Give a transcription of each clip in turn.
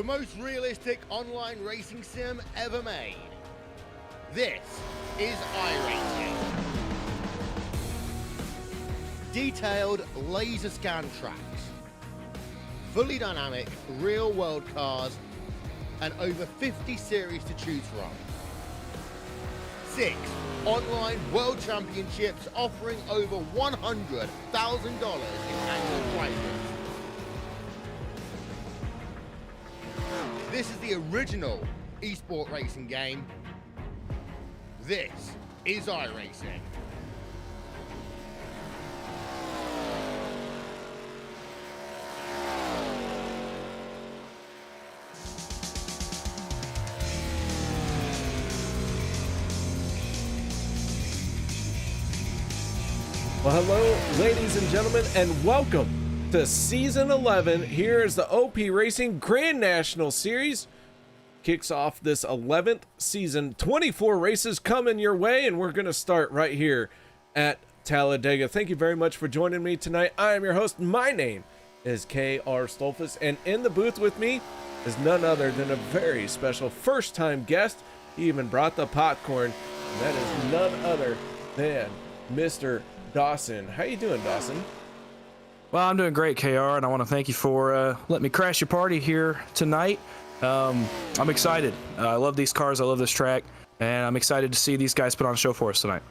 the most realistic online racing sim ever made. This is iRacing. Detailed laser scan tracks, fully dynamic real world cars, and over 50 series to choose from. 6 online world championships offering over $100,000 in annual prizes. This is the original esport racing game. This is iRacing. Well, hello, ladies and gentlemen, and welcome to Season 11. Here is the OP Racing Grand National Series. Kicks off this 11th season. 24 races coming your way, and we're going to start right here at Talladega. Thank you very much for joining me tonight. I am your host. My name is K.R. Stolfus, and in the booth with me is none other than a very special first-time guest. He even brought the popcorn, and that is none other than Mr. Dawson. How you doing, Dawson? Well, I'm doing great, KR, and I want to thank you for letting me crash your party here tonight. I'm excited. I love these cars. I love this track, and I'm excited to see these guys put on a show for us tonight.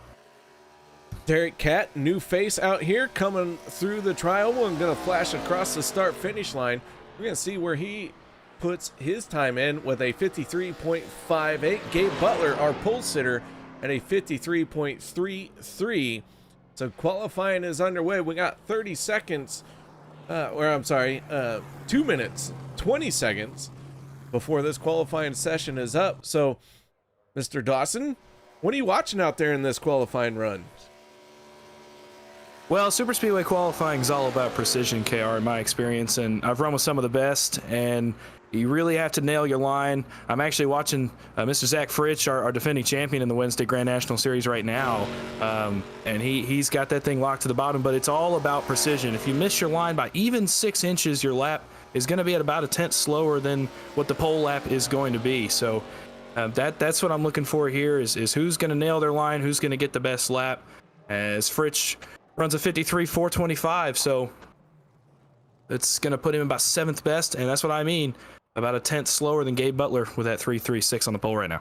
Derek Cat, new face out here coming through the trial. We're going to flash across the start-finish line. We're going to see where he puts his time in with a 53.58. Gabe Butler, our pole sitter, at a 53.33. So qualifying is underway. We got 30 seconds, 2 minutes, 20 seconds before this qualifying session is up. So, Mr. Dawson, what are you watching out there in this qualifying run? Well, Superspeedway qualifying is all about precision, KR, in my experience, and I've run with some of the best, and you really have to nail your line. I'm actually watching Mr. Zach Fritsch, our defending champion in the Wednesday Grand National Series right now, and he's got that thing locked to the bottom, but it's all about precision. If you miss your line by even 6 inches, your lap is going to be at about a tenth slower than what the pole lap is going to be. So that's what I'm looking for here is who's going to nail their line, who's going to get the best lap, as Fritsch runs a 53.425, so it's going to put him about 7th best, and that's what I mean, about a tenth slower than Gabe Butler with that 3.36 on the pole right now.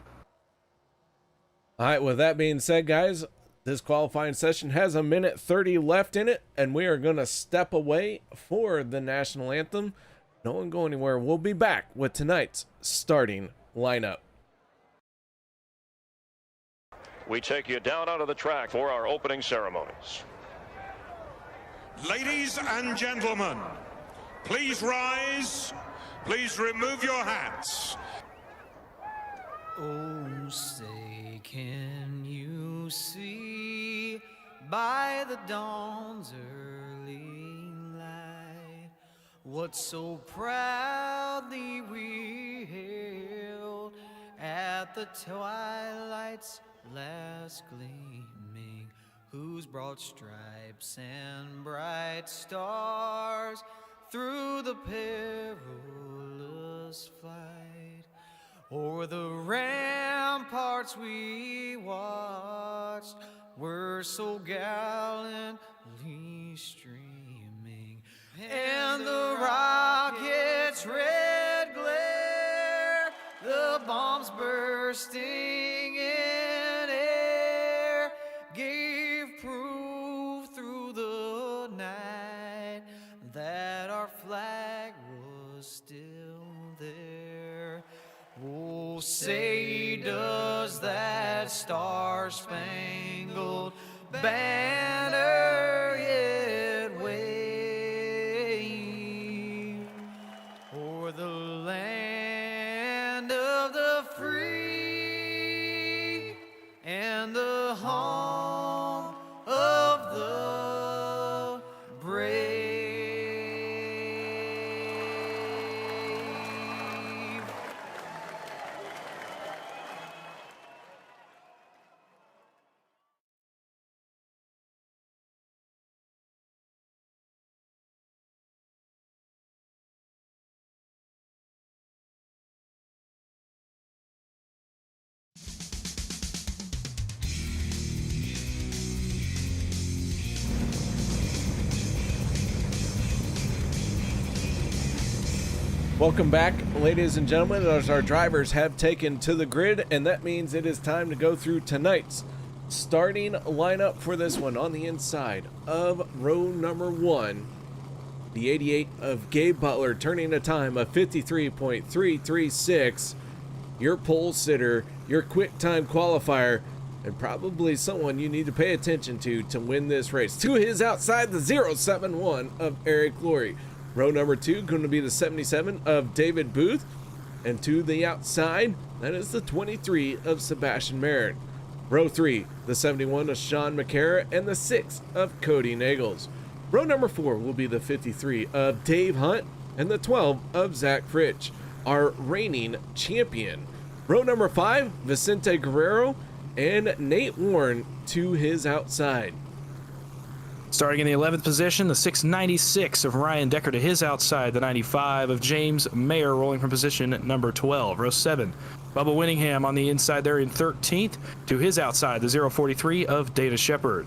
All right, with that being said, guys, this qualifying session has a minute 30 left in it, and we are going to step away for the national anthem. No one go anywhere. We'll be back with tonight's starting lineup. We take you down onto the track for our opening ceremonies. Ladies and gentlemen, please rise. Please remove your hats. Oh, say, can you see by the dawn's early light what so proudly we hailed at the twilight's last gleaming, whose broad stripes and bright stars through the perilous flight o'er the ramparts we watched were so gallantly streaming, and the rocket's red glare, the bombs bursting in air, gave proof through the night that our flag was still there. Oh, say does that star-spangled banner yet wave o'er the land of the free and the home of the brave? Welcome back, ladies and gentlemen, as our drivers have taken to the grid, and that means it is time to go through tonight's starting lineup for this one. On the inside of row number 1, the 88 of Gabe Butler, turning a time of 53.336. Your pole sitter, your quick time qualifier, and probably someone you need to pay attention to win this race. To his outside, the 071 of Eric Laurie. Row number 2 going to be the 77 of David Booth, and to the outside, that is the 23 of Sebastian Marin. Row 3, the 71 of Sean McCara, and the 6 of Cody Nagels. Row number 4 will be the 53 of Dave Hunt, and the 12 of Zach Fritsch, our reigning champion. Row number 5, Vicente Guerrero and Nate Warren to his outside. Starting in the 11th position, the 696 of Ryan Decker to his outside, the 95 of James Mayer rolling from position number 12. Row 7, Bubba Winningham on the inside there in 13th. To his outside, the 043 of Dana Shepard.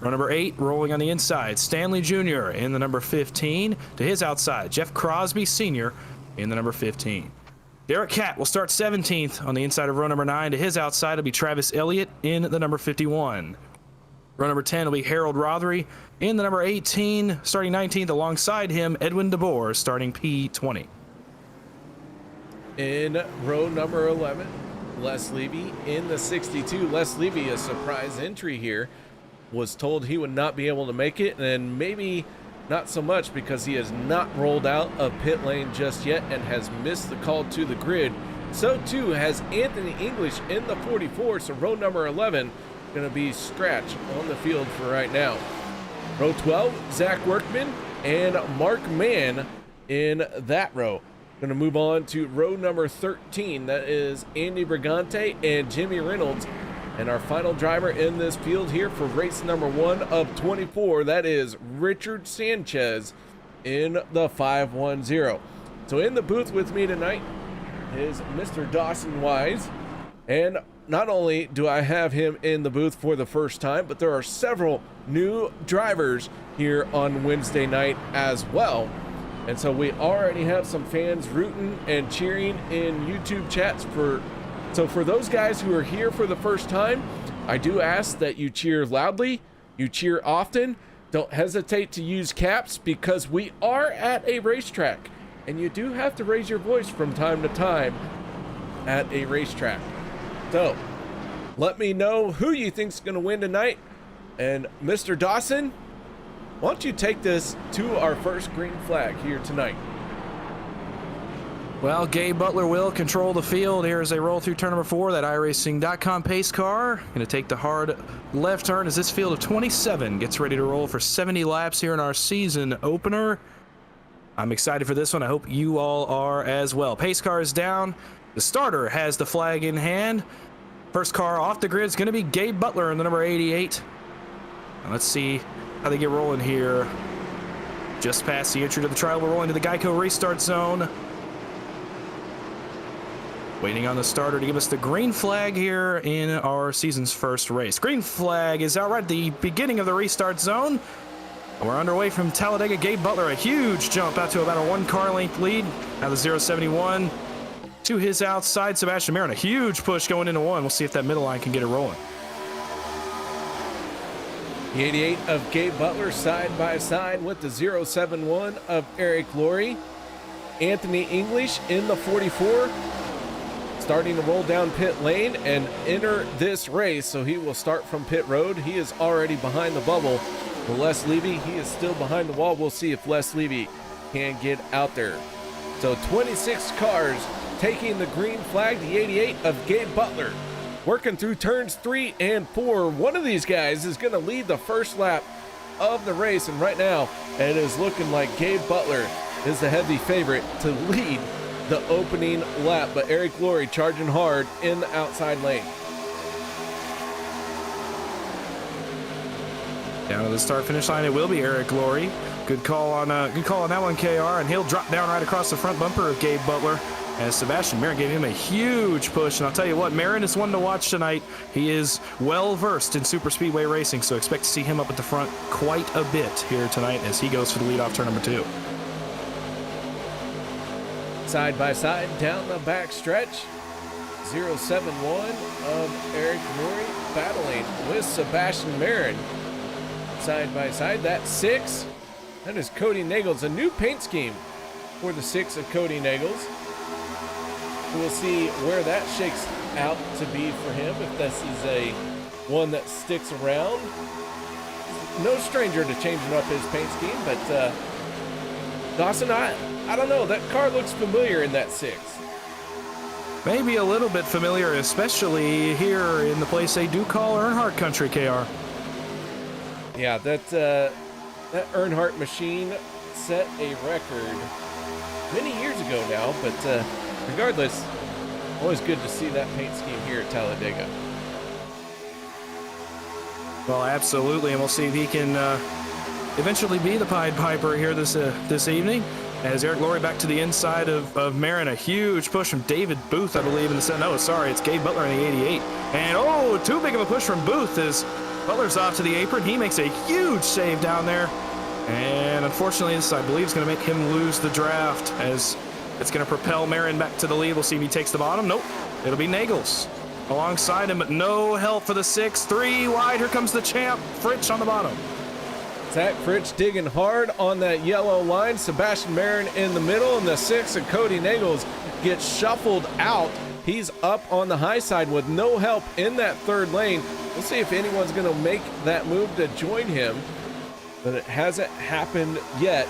Row number 8, rolling on the inside, Stanley Jr. in the number 15. To his outside, Jeff Crosby Sr. in the number 15. Derek Catt will start 17th on the inside of row number 9. To his outside will be Travis Elliott in the number 51. Row number 10 will be Harold Rothery in the number 18, starting 19th. Alongside him, Edwin DeBoer, starting P20. In row number 11, Les Levy in the 62. Les Levy, a surprise entry here, was told he would not be able to make it, and maybe not so much because he has not rolled out of pit lane just yet and has missed the call to the grid. So too has Anthony English in the 44, so row number 11 going to be scratch on the field for right now. Row 12, Zach Workman and Mark Mann in that row. Going to move on to row number 13. That is Andy Brigante and Jimmy Reynolds. And our final driver in this field here for race number 1 of 24, that is Richard Sanchez in the 510. So in the booth with me tonight is Mr. Dawson Wise. And not only do I have him in the booth for the first time, but there are several new drivers here on Wednesday night as well. And so we already have some fans rooting and cheering in YouTube chats So for those guys who are here for the first time, I do ask that you cheer loudly, you cheer often. Don't hesitate to use caps because we are at a racetrack and you do have to raise your voice from time to time at a racetrack. So let me know who you think's going to win tonight. And Mr. Dawson, why don't you take this to our first green flag here tonight? Well, Gabe Butler will control the field here as they roll through turn number 4. That iRacing.com pace car going to take the hard left turn as this field of 27 gets ready to roll for 70 laps here in our season opener. I'm excited for this one. I hope you all are as well. Pace car is down. The starter has the flag in hand. First car off the grid is going to be Gabe Butler in the number 88. Now let's see how they get rolling here. Just past the entry to the trial, we're rolling to the Geico restart zone. Waiting on the starter to give us the green flag here in our season's first race. Green flag is out right at the beginning of the restart zone. We're underway from Talladega. Gabe Butler, a huge jump out to about a 1-car length lead. Now the 071 to his outside. Sebastian Marin, a huge push going into 1. We'll see if that middle line can get it rolling. The 88 of Gabe Butler side by side with the 071 of Eric Laurie. Anthony English in the 44. Starting to roll down pit lane and enter this race, so he will start from pit road. He is already behind the bubble. For Les Levy, he is still behind the wall. We'll see if Les Levy can get out there. So 26 cars taking the green flag, the 88 of Gabe Butler. Working through turns 3 and 4. One of these guys is going to lead the first lap of the race, and right now it is looking like Gabe Butler is the heavy favorite to lead the opening lap, but Eric Laurie charging hard in the outside lane. Down to the start finish line, it will be Eric Laurie. Good call on that one, KR, and he'll drop down right across the front bumper of Gabe Butler as Sebastian Marin gave him a huge push. And I'll tell you what, Marin is one to watch tonight. He is well versed in superspeedway racing, so expect to see him up at the front quite a bit here tonight as he goes for the lead off turn number 2. Side by side down the back stretch. 071 of Eric Murray battling with Sebastian Marin. Side by side, that's 6. That is Cody Nagels, a new paint scheme for the 6 of Cody Nagels. We'll see where that shakes out to be for him, if this is a one that sticks around. No stranger to changing up his paint scheme, but Dawson, I don't know, that car looks familiar in that 6. Maybe a little bit familiar, especially here in the place they do call Earnhardt Country, KR. Yeah, that Earnhardt machine set a record many years ago now, but regardless, always good to see that paint scheme here at Talladega. Well, absolutely, and we'll see if he can eventually be the Pied Piper here this evening. As Eric Laurie back to the inside of Marin, a huge push from David Booth, I believe, in the set. No, sorry, it's Gabe Butler in the 88. And oh, too big of a push from Booth as Butler's off to the apron. He makes a huge save down there. And unfortunately, this, I believe, is going to make him lose the draft, as it's going to propel Marin back to the lead. We'll see if he takes the bottom. Nope, it'll be Nagels alongside him, but no help for the 6. 3 wide, here comes the champ, Fritsch on the bottom. Zach Fritsch digging hard on that yellow line. Sebastian Marin in the middle, and the 6 of Cody Nagels gets shuffled out. He's up on the high side with no help in that 3rd lane. We'll see if anyone's going to make that move to join him, but it hasn't happened yet.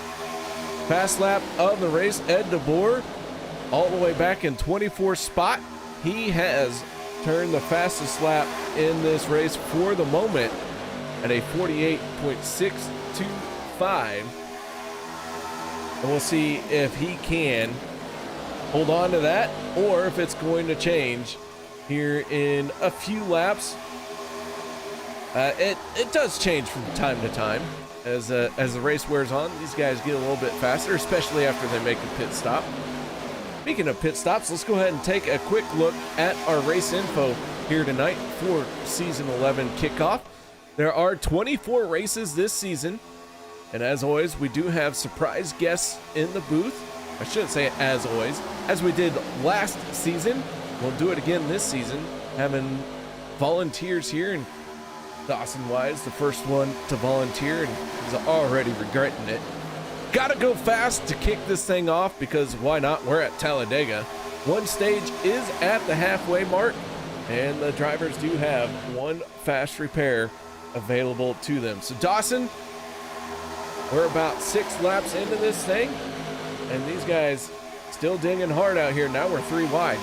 Fast lap of the race, Ed DeBoer all the way back in 24th spot. He has turned the fastest lap in this race for the moment at a 48.625. And we'll see if he can hold on to that or if it's going to change here in a few laps. It does change from time to time as the race wears on. These guys get a little bit faster, especially after they make a pit stop. Speaking of pit stops, let's go ahead and take a quick look at our race info here tonight for season 11 kickoff. There are 24 races this season, and as always, we do have surprise guests in the booth. I shouldn't say it as always. As we did last season, we'll do it again this season, having volunteers here, and Dawson Wise, the first one to volunteer, and he's already regretting it. Gotta go fast to kick this thing off, because why not? We're at Talladega. One stage is at the halfway mark, and the drivers do have one fast repair available to them. So Dawson, we're about 6 laps into this thing, and these guys still dinging hard out here. Now we're 3 wide.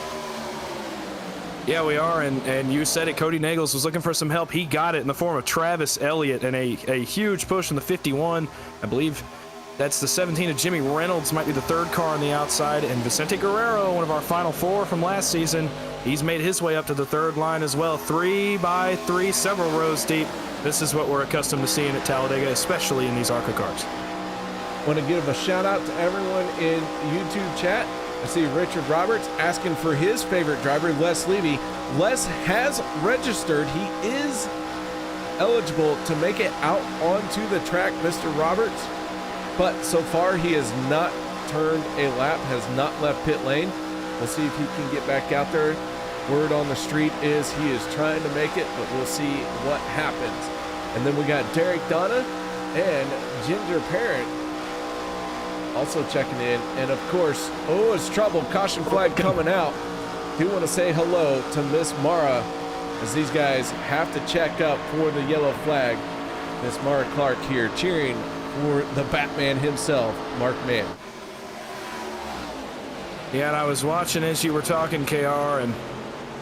Yeah, we are, and you said it, Cody Nagels was looking for some help. He got it in the form of Travis Elliott, and a huge push from the 51. I believe that's the 17 of Jimmy Reynolds, might be the 3rd car on the outside, and Vicente Guerrero, one of our final 4 from last season, he's made his way up to the 3rd line as well. 3 by 3, several rows deep. This is what we're accustomed to seeing at Talladega, especially in these ARCA cars. Want to give a shout out to everyone in YouTube chat. I see Richard Roberts asking for his favorite driver, Les Levy. Les has registered. He is eligible to make it out onto the track, Mr. Roberts. But so far, he has not turned a lap, has not left pit lane. We'll see if he can get back out there. Word on the street is he is trying to make it, but we'll see what happens. And then we got Derek Donna and Ginger Parent also checking in. And of course, oh, it's trouble. Caution flag coming out. Do want to say hello to Miss Mara as these guys have to check up for the yellow flag. Miss Mara Clark here cheering for the Batman himself, Mark Mann. Yeah, and I was watching as you were talking, KR, and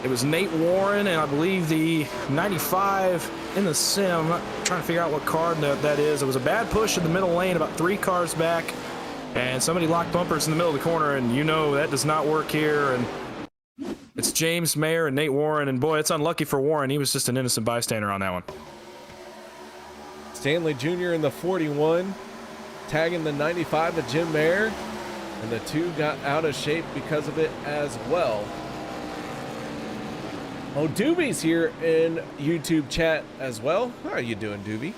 it was Nate Warren and I believe the 95 in the sim. I'm not trying to figure out what car that is. It was a bad push in the middle lane, about 3 cars back, and somebody locked bumpers in the middle of the corner, and you know that does not work here. And it's James Mayer and Nate Warren, and boy, it's unlucky for Warren. He was just an innocent bystander on that one. Stanley Jr. in the 41, tagging the 95 of Jim Mayer, and the 2 got out of shape because of it as well. Oh, Doobie's here in YouTube chat as well. How are you doing, Doobie?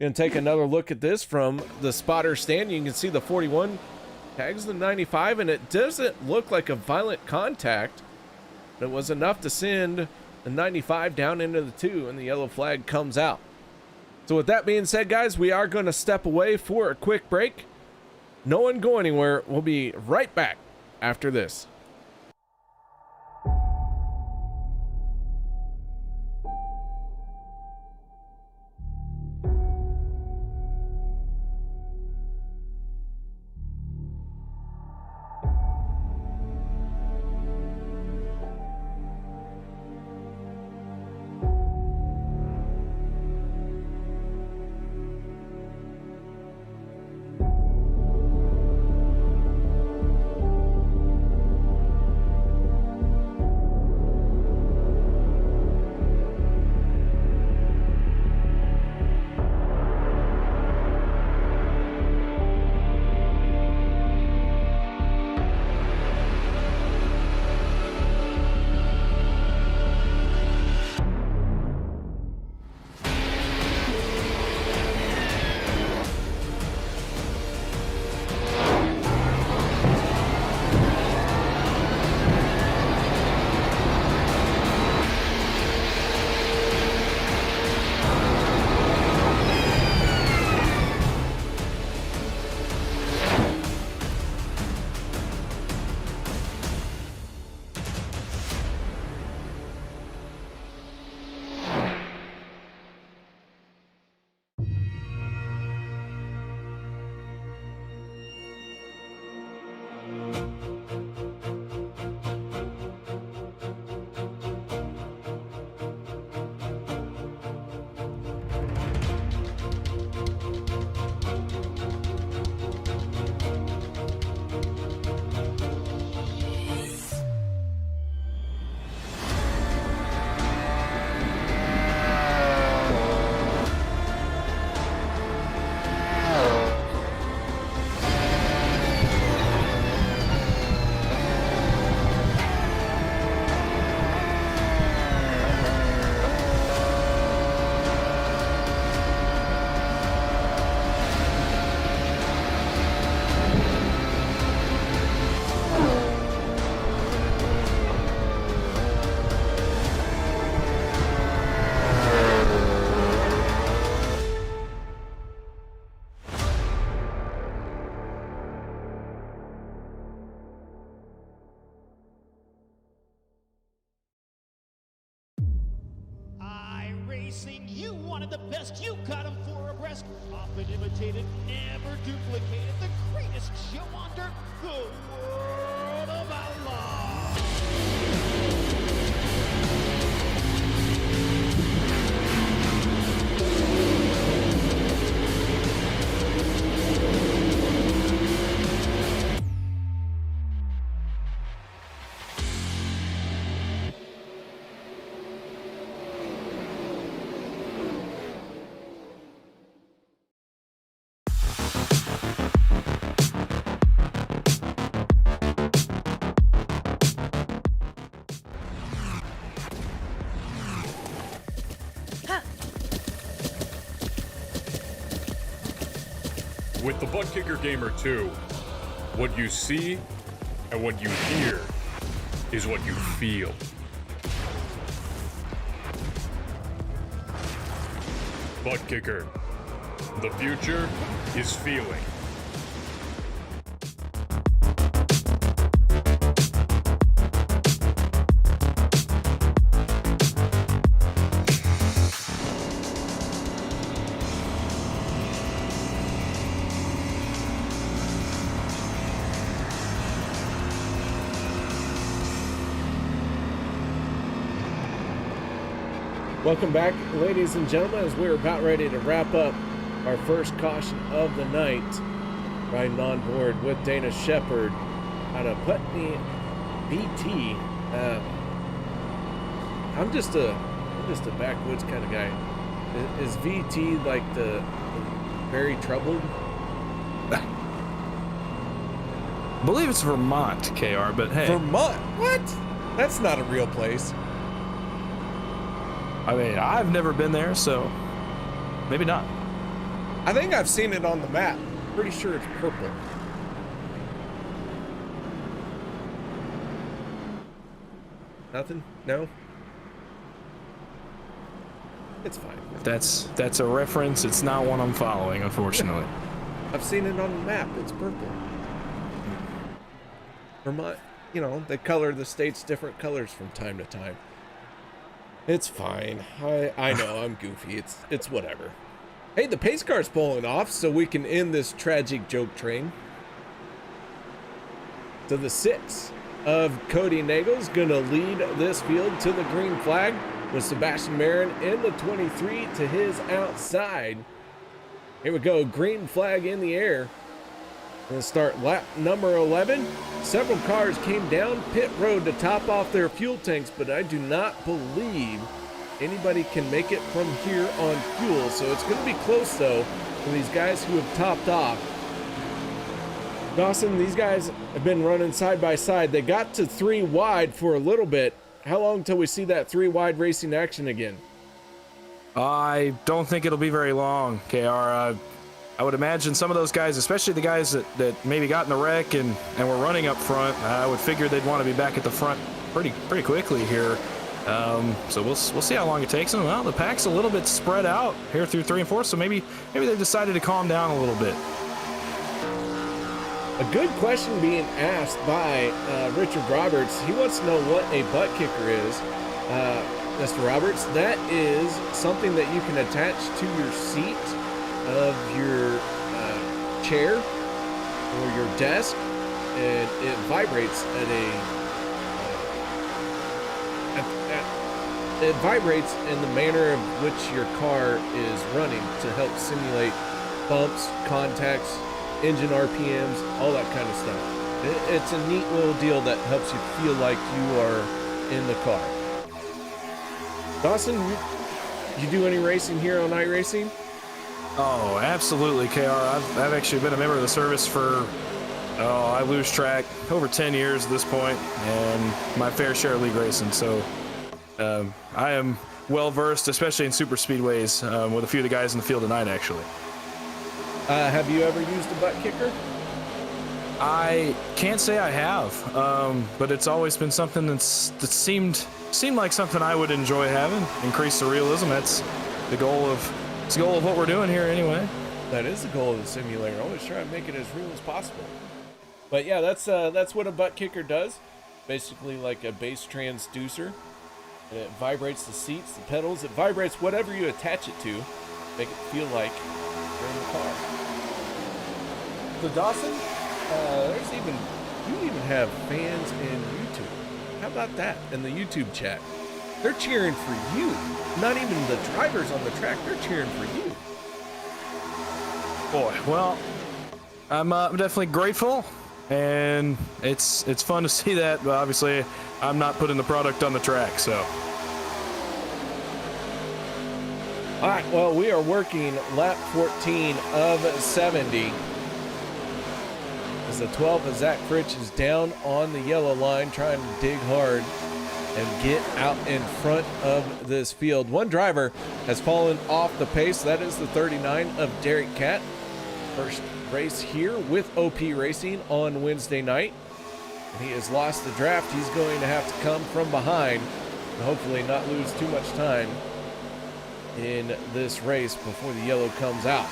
Gonna take another look at this from the spotter stand. You can see the 41 tags the 95, and it doesn't look like a violent contact. It was enough to send the 95 down into the 2, and the yellow flag comes out. So with that being said, guys, we are going to step away for a quick break. No one go anywhere. We'll be right back after this. Racing, you wanted the best, you got him 4 abreast, often imitated, never duplicated, the greatest show on dirt, the World of Outlaws. With the Butt Kicker Gamer 2, what you see and what you hear is what you feel. Butt Kicker. The future is feeling. Welcome back, ladies and gentlemen, as we're about ready to wrap up our first caution of the night. Riding on board with Dana Shepard out of Putney, BT. I'm just a backwoods kind of guy. Is VT like the very troubled? I believe it's Vermont, KR, but hey. Vermont? What? That's not a real place. I mean, I've never been there, so maybe not. I think I've seen it on the map. Pretty sure it's purple. Nothing? No? It's fine. If that's a reference, it's not one I'm following, unfortunately. I've seen it on the map. It's purple. Vermont, you know, they color the states different colors from time to time. It's fine. I know I'm goofy. It's whatever. Hey, the pace car's pulling off, so we can end this tragic joke train. So the 6 of Cody Nagel's gonna lead this field to the green flag, with Sebastian Marin in the 23 to his outside. Here we go, green flag in the air. Gonna start lap number 11. Several cars came down pit road to top off their fuel tanks, but I do not believe anybody can make it from here on fuel. So it's gonna be close though for these guys who have topped off. Dawson, these guys have been running side by side. They got to 3 wide for a little bit. How long till we see that 3 wide racing action again? I don't think it'll be very long, KR. I would imagine some of those guys, especially the guys that maybe got in the wreck and were running up front, I would figure they'd want to be back at the front pretty quickly here. So we'll see how long it takes them. Well, the pack's a little bit spread out here through 3 and 4, so maybe they've decided to calm down a little bit. A good question being asked by Richard Roberts. He wants to know what a butt kicker is. Mr. Roberts, that is something that you can attach to your seat of your chair or your desk, and it vibrates at it vibrates in the manner of which your car is running to help simulate bumps, contacts, engine RPMs, all that kind of stuff. It's a neat little deal that helps you feel like you are in the car. Dawson, you do any racing here on iRacing? Oh, absolutely, KR. I've actually been a member of the service for, I lose track, over 10 years at this point, and my fair share of league racing. So I am well versed, especially in super speedways, with a few of the guys in the field tonight, actually. Have you ever used a butt kicker? I can't say I have, but it's always been something that seemed like something I would enjoy having. Increase the realism. That's the goal of what we're doing here, anyway. That is the goal of the simulator. Always try to make it as real as possible. But yeah, that's what a butt kicker does. Basically, like a bass transducer. It vibrates the seats, the pedals. It vibrates whatever you attach it to, make it feel like you're in the car. So Dawson, you even have fans in YouTube. How about that in the YouTube chat? They're cheering for you. Not even the drivers on the track, they're cheering for you. Boy, well, I'm definitely grateful, and it's fun to see that, but obviously I'm not putting the product on the track, so. All right, well, we are working lap 14 of 70. As the 12 of Zach Fritsch is down on the yellow line, trying to dig hard and get out in front of this field. One driver has fallen off the pace. That is the 39 of Derek Catt. First race here with OP Racing on Wednesday night. And he has lost the draft. He's going to have to come from behind and hopefully not lose too much time in this race before the yellow comes out.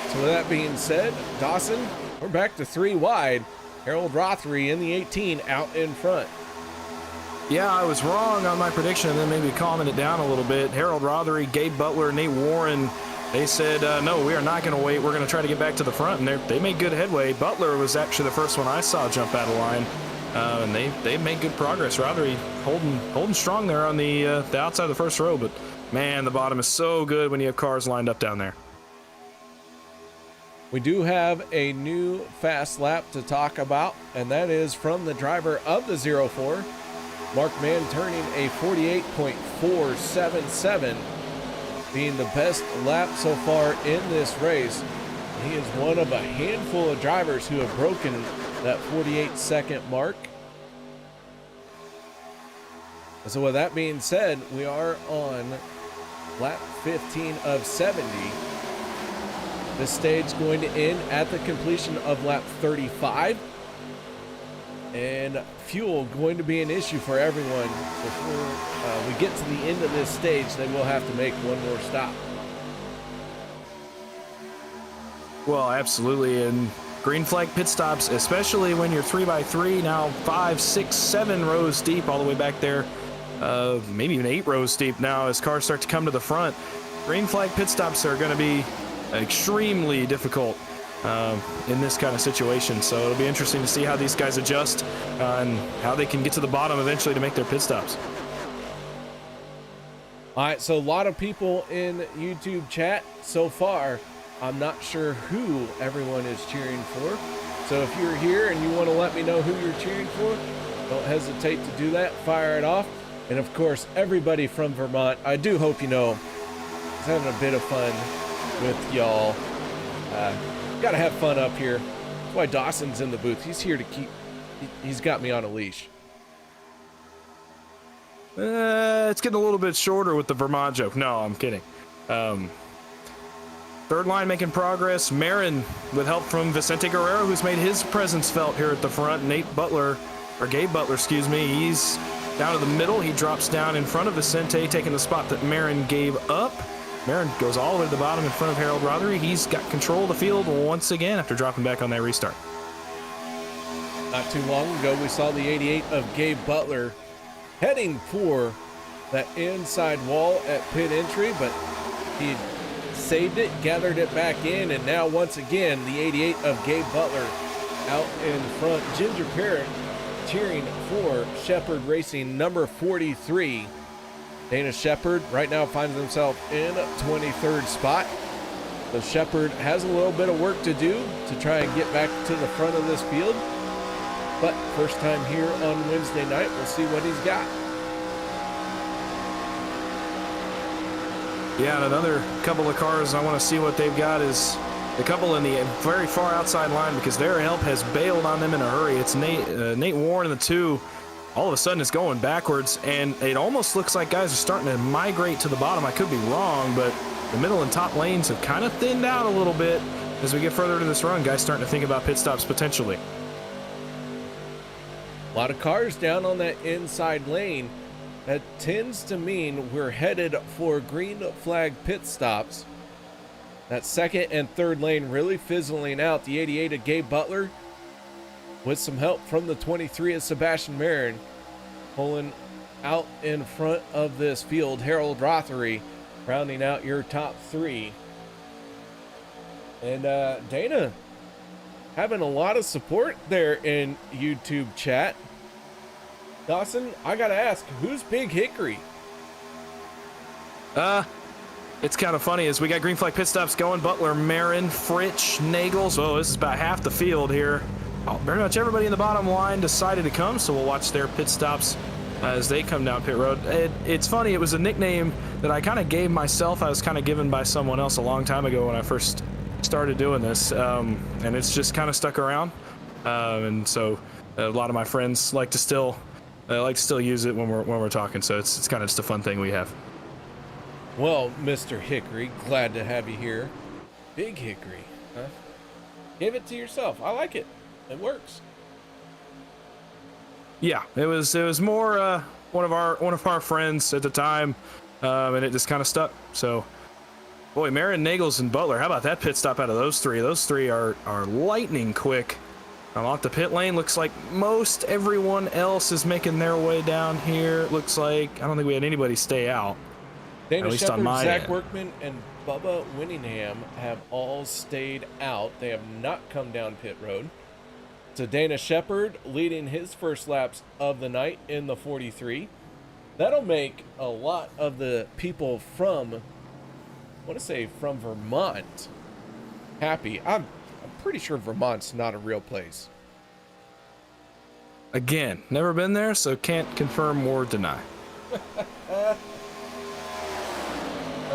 So with that being said, Dawson, we're back to 3 wide. Harold Rothery in the 18 out in front. Yeah, I was wrong on my prediction, and then maybe calming it down a little bit. Harold Rothery, Gabe Butler, Nate Warren, they said, no, we are not going to wait. We're going to try to get back to the front, and they made good headway. Butler was actually the first one I saw jump out of line, and they made good progress. Rothery holding strong there on the outside of the first row, but man, the bottom is so good when you have cars lined up down there. We do have a new fast lap to talk about, and that is from the driver of the 04. Mark Mann turning a 48.477, being the best lap so far in this race. He is one of a handful of drivers who have broken that 48-second mark. So with that being said, we are on lap 15 of 70. This stage going to end at the completion of lap 35. and fuel going to be an issue for everyone before we get to the end of this stage. They will have to make one more stop. Well, absolutely. And green flag pit stops, especially when you're 3x3, now 5, 6, 7 rows deep, all the way back there, maybe even 8 rows deep now as cars start to come to the front. Green flag pit stops are going to be extremely difficult in this kind of situation. So it'll be interesting to see how these guys adjust and how they can get to the bottom eventually to make their pit stops. All right, so a lot of people in YouTube chat so far. I'm not sure who everyone is cheering for. So if you're here and you want to let me know who you're cheering for, don't hesitate to do that. Fire it off. And of course, everybody from Vermont, I do hope you know, is having a bit of fun with y'all. Gotta have fun up here. That's why Dawson's in the booth. He's here to he's got me on a leash. It's getting a little bit shorter with the Vermont joke. No, I'm kidding. Third line making progress. Marin with help from Vicente Guerrero, who's made his presence felt here at the front. Gabe Butler, excuse me, he's down to the middle. He drops down in front of Vicente, taking the spot that Marin gave up. Marin goes all the way to the bottom in front of Harold Rothery. He's got control of the field once again after dropping back on that restart. Not too long ago, we saw the 88 of Gabe Butler heading for that inside wall at pit entry, but he saved it, gathered it back in, and now once again, the 88 of Gabe Butler out in front. Ginger Parrott cheering for Shepherd Racing, number 43. Dana Shepherd right now finds himself in 23rd spot. So Shepherd has a little bit of work to do to try and get back to the front of this field. But first time here on Wednesday night, we'll see what he's got. Yeah, and another couple of cars I want to see what they've got is the couple in the very far outside line, because their help has bailed on them in a hurry. It's Nate Warren in the 2. All of a sudden it's going backwards, and it almost looks like guys are starting to migrate to the bottom. I could be wrong, but the middle and top lanes have kind of thinned out a little bit as we get further into this run. Guys starting to think about pit stops potentially. A lot of cars down on that inside lane. That tends to mean we're headed for green flag pit stops. That second and third lane really fizzling out. The 88 of Gabe Butler with some help from the 23 of Sebastian Marin pulling out in front of this field. Harold Rothery rounding out your top 3. And Dana having a lot of support there in YouTube chat. Dawson, I gotta ask, who's Big Hickory? It's kind of funny as we got green flag pit stops going. Butler, Marin, Fritsch, Nagels. Oh, this is about half the field here. Oh, pretty much everybody in the bottom line decided to come, so we'll watch their pit stops as they come down pit road. It's funny, it was a nickname that I kind of gave myself. I was kind of given by someone else a long time ago when I first started doing this, and it's just kind of stuck around. And so a lot of my friends like to still use it when we're talking. So it's kind of just a fun thing we have. Well, Mr. Hickory, glad to have you here. Big Hickory, huh? Give it to yourself. I like it. It works. Yeah, it was more one of our friends at the time, and it just kind of stuck. So, boy, Marin, Nagels, and Butler. How about that pit stop out of those three? Those three are lightning quick. Off the pit lane, looks like most everyone else is making their way down here. Looks like I don't think we had anybody stay out. Dana at least Shepherd, on my Zach end. Workman, and Bubba Winningham have all stayed out. They have not come down pit road. So Dana Shepherd leading his first laps of the night in the 43. That'll make a lot of the people from, I want to say from Vermont, happy. I'm pretty sure Vermont's not a real place. Again, never been there, so can't confirm or deny.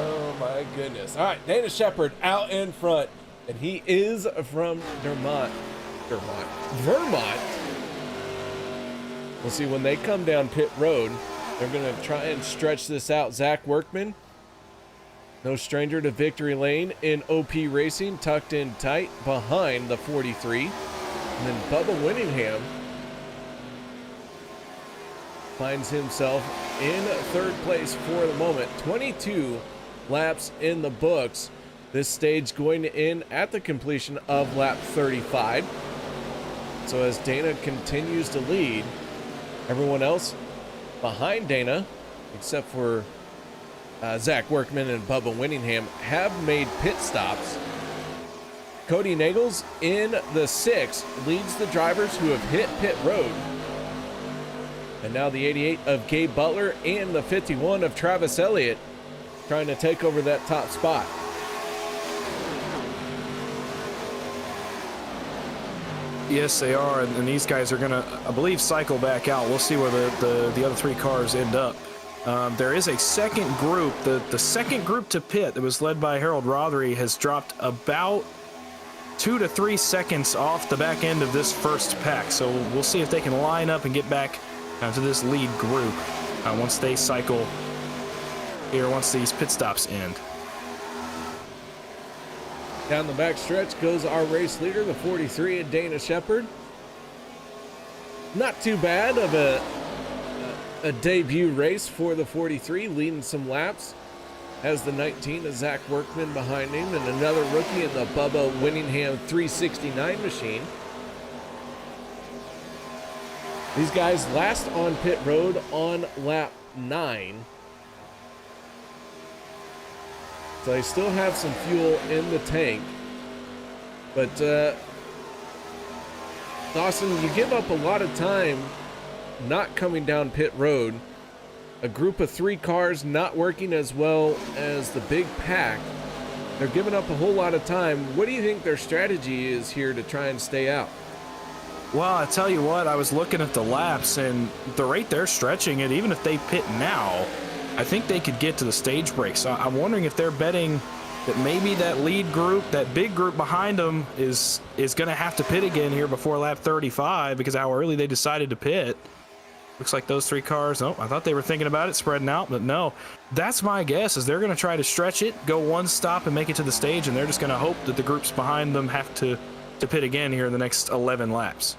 Oh my goodness. All right, Dana Shepherd out in front, and he is from Vermont. We'll see when they come down pit road, they're going to try and stretch this out. Zach Workman, no stranger to victory lane in OP Racing, tucked in tight behind the 43. And then Bubba Winningham finds himself in third place for the moment. 22 laps in the books. This stage going to end at the completion of lap 35. So as Dana continues to lead, everyone else behind Dana, except for Zach Workman and Bubba Winningham, have made pit stops. Cody Nagels in the 6th leads the drivers who have hit pit road. And now the 88 of Gabe Butler and the 51 of Travis Elliott trying to take over that top spot. Yes, they are, and these guys are going to, I believe, cycle back out. We'll see where the other 3 cars end up. There is a second group. The second group to pit that was led by Harold Rothery has dropped about 2 to 3 seconds off the back end of this first pack. So we'll see if they can line up and get back to this lead group once they cycle here, once these pit stops end. Down the back stretch goes our race leader, the 43 of Dana Shepard. Not too bad of a debut race for the 43, leading some laps. Has the 19 of Zach Workman behind him, and another rookie in the Bubba Winningham 369 machine. These guys last on pit road on lap 9. So they still have some fuel in the tank. But Dawson, you give up a lot of time not coming down pit road. A group of 3 cars not working as well as the big pack. They're giving up a whole lot of time. What do you think their strategy is here to try and stay out? Well, I tell you what, I was looking at the laps, and the rate they're stretching it, even if they pit now, I think they could get to the stage break. So I'm wondering if they're betting that maybe that lead group, that big group behind them, is going to have to pit again here before lap 35 because of how early they decided to pit. Looks like those 3 cars, oh, I thought they were thinking about it spreading out, but no. That's my guess, is they're going to try to stretch it, go one stop and make it to the stage, and they're just going to hope that the groups behind them have to pit again here in the next 11 laps.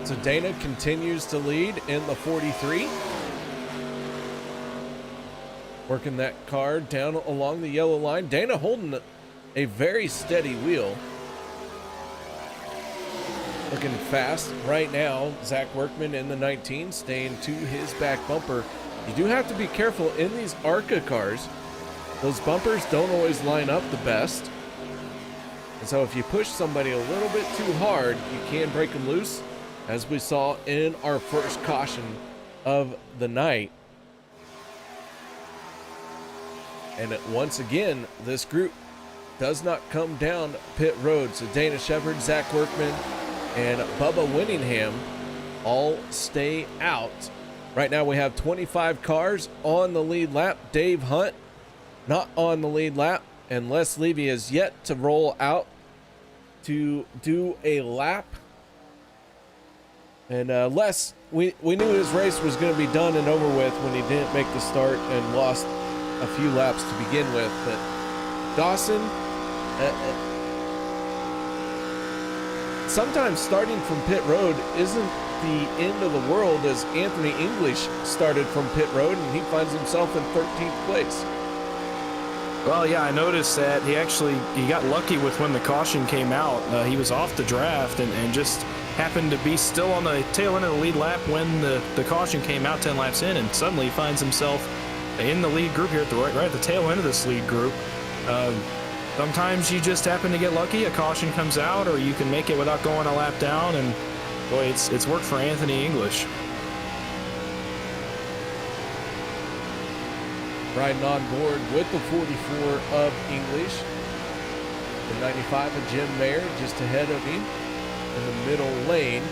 So Dana continues to lead in the 43. Working that car down along the yellow line. Dana holding a very steady wheel. Looking fast right now. Zach Workman in the 19, staying to his back bumper. You do have to be careful in these ARCA cars. Those bumpers don't always line up the best. And so if you push somebody a little bit too hard, you can break them loose, as we saw in our first caution of the night. And once again, this group does not come down pit road. So Dana Shepard, Zach Workman, and Bubba Winningham all stay out. Right now we have 25 cars on the lead lap. Dave Hunt not on the lead lap, and Les Levy is yet to roll out to do a lap. And Les, we knew his race was going to be done and over with when he didn't make the start and lost a few laps to begin with. But Dawson, sometimes starting from pit road isn't the end of the world, as Anthony English started from pit road and he finds himself in 13th place. Well, yeah, I noticed that he got lucky with when the caution came out. He was off the draft and just happened to be still on the tail end of the lead lap when the caution came out 10 laps in, and suddenly he finds himself in the lead group here at right at the tail end of this lead group. Sometimes you just happen to get lucky, a caution comes out, or you can make it without going a lap down, and boy, it's worked for Anthony English. Riding on board with the 44 of English. The 95 of Jim Mayer just ahead of him in the middle lane.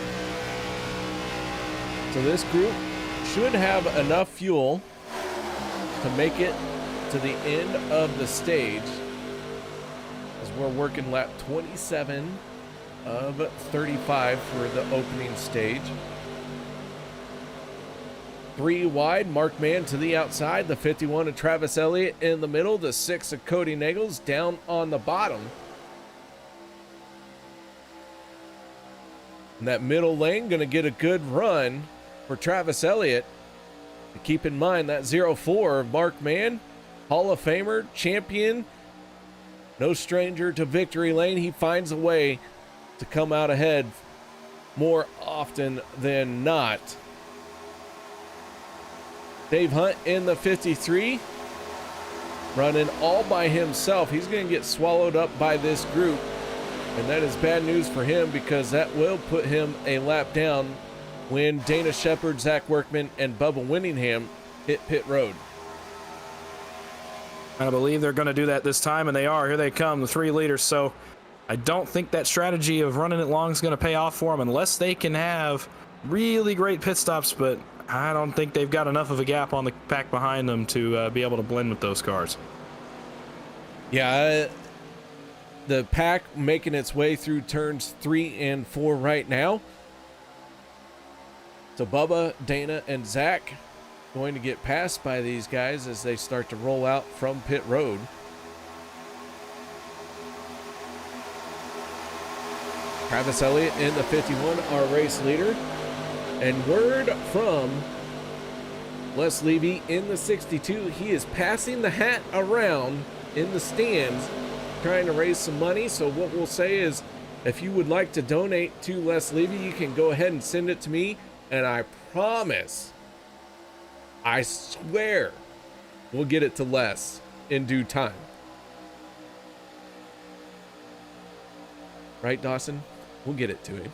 So this group should have enough fuel to make it to the end of the stage, as we're working lap 27 of 35 for the opening stage. 3 wide, Mark Mann to the outside, the 51 of Travis Elliott in the middle, the 6 of Cody Nagels down on the bottom. In that middle lane, going to get a good run for Travis Elliott. Keep in mind that 04 Mark Mann, Hall of Famer, champion, no stranger to victory lane. He finds a way to come out ahead more often than not. Dave Hunt in the 53, running all by himself. He's going to get swallowed up by this group, and that is bad news for him because that will put him a lap down when Dana Shepard, Zach Workman, and Bubba Winningham hit pit road. I believe they're going to do that this time, and they are. Here they come, the 3 leaders. So I don't think that strategy of running it long is going to pay off for them unless they can have really great pit stops, but I don't think they've got enough of a gap on the pack behind them to be able to blend with those cars. Yeah, the pack making its way through turns 3 and 4 right now. So Bubba, Dana, and Zach going to get passed by these guys as they start to roll out from pit road. Travis Elliott in the 51, our race leader. And word from Les Levy in the 62, he is passing the hat around in the stands trying to raise some money. So what we'll say is, if you would like to donate to Les Levy, you can go ahead and send it to me, and I promise, I swear, we'll get it to Les in due time. Right, Dawson? We'll get it to him.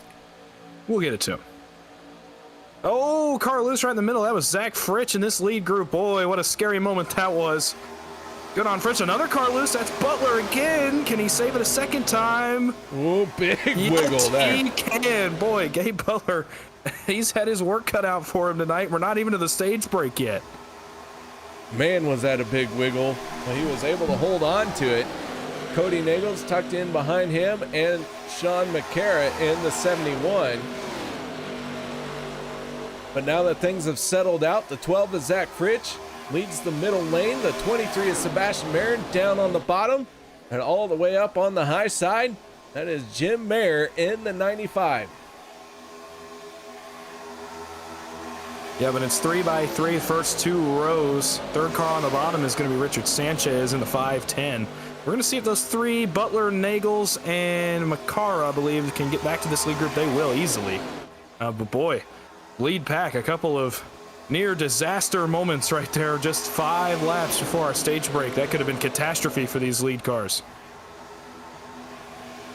We'll get it to him. Oh, car loose right in the middle. That was Zach Fritsch in this lead group. Boy, what a scary moment that was. Good on Fritsch. Another car loose. That's Butler again. Can he save it a second time? Oh, big yes, wiggle there. He can. Boy, Gabe Butler, he's had his work cut out for him tonight. We're not even to the stage break yet. Man, was that a big wiggle. But he was able to hold on to it. Cody Nagels tucked in behind him, and Sean McCarra in the 71. But now that things have settled out, the 12 is Zach Fritsch, leads the middle lane. The 23 is Sebastian Marin down on the bottom, and all the way up on the high side, that is Jim Mayer in the 95. Yeah, but it's 3x3, first 2 rows. Third car on the bottom is going to be Richard Sanchez in the 510. We're going to see if those 3, Butler, Nagels, and Makara, I believe, can get back to this lead group. They will easily. But boy, lead pack, a couple of near disaster moments right there. Just 5 laps before our stage break. That could have been catastrophe for these lead cars.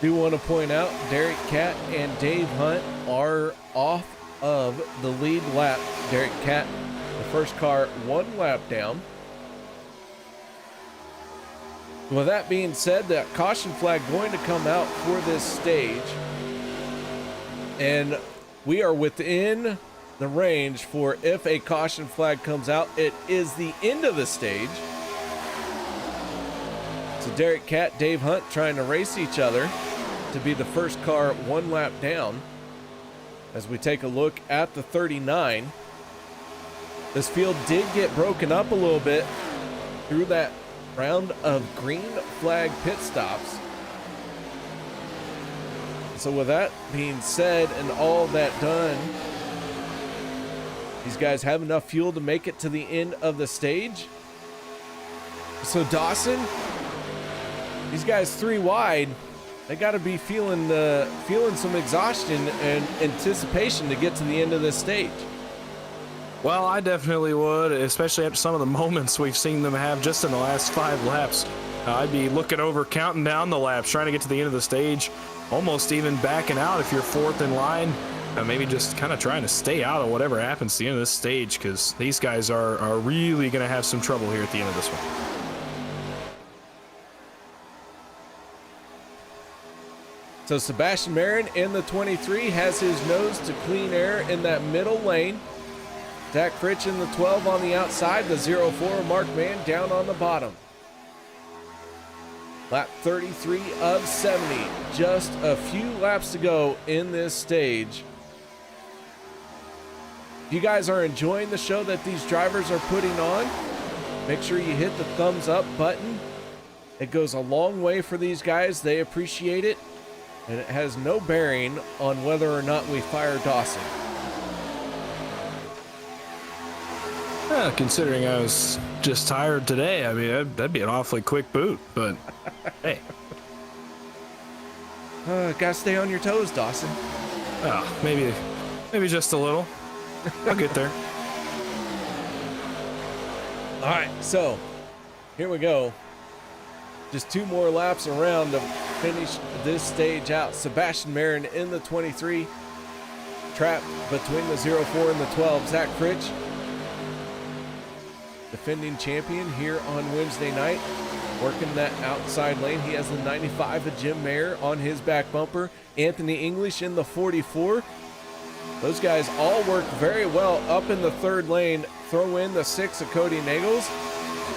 Do want to point out Derek Catt and Dave Hunt are off of the lead lap. Derek Catt, the first car, 1 lap down. With that being said, that caution flag going to come out for this stage. And we are within the range for if a caution flag comes out, it is the end of the stage. So Derek Catt, Dave Hunt trying to race each other to be the first car 1 lap down. As we take a look at the 39, this field did get broken up a little bit through that round of green flag pit stops. So with that being said and all that done, these guys have enough fuel to make it to the end of the stage. So Dawson, these guys 3 wide, they got to be feeling some exhaustion and anticipation to get to the end of this stage. Well, I definitely would, especially after some of the moments we've seen them have just in the last 5 laps. I'd be looking over, counting down the laps, trying to get to the end of the stage, almost even backing out if you're 4th in line. Maybe just kind of trying to stay out of whatever happens at the end of this stage, because these guys are really going to have some trouble here at the end of this one. So Sebastian Marin in the 23 has his nose to clean air in that middle lane. Zach Fritsch in the 12 on the outside. The 04 Mark Mann down on the bottom. Lap 33 of 70. Just a few laps to go in this stage. If you guys are enjoying the show that these drivers are putting on, make sure you hit the thumbs up button. It goes a long way for these guys. They appreciate it. and it has no bearing on whether or not we fire Dawson. Considering I was just tired today, I mean, that'd be an awfully quick boot, but hey. Gotta stay on your toes, Dawson. Oh, maybe just a little. I'll get there. All right, so here we go. Just 2 more laps around to finish this stage out. Sebastian Marin in the 23. Trap between the 04 and the 12. Zach Fritsch, defending champion here on Wednesday night, working that outside lane. He has the 95 of Jim Mayer on his back bumper. Anthony English in the 44. Those guys all work very well up in the 3rd lane. Throw in the 6 of Cody Nagels,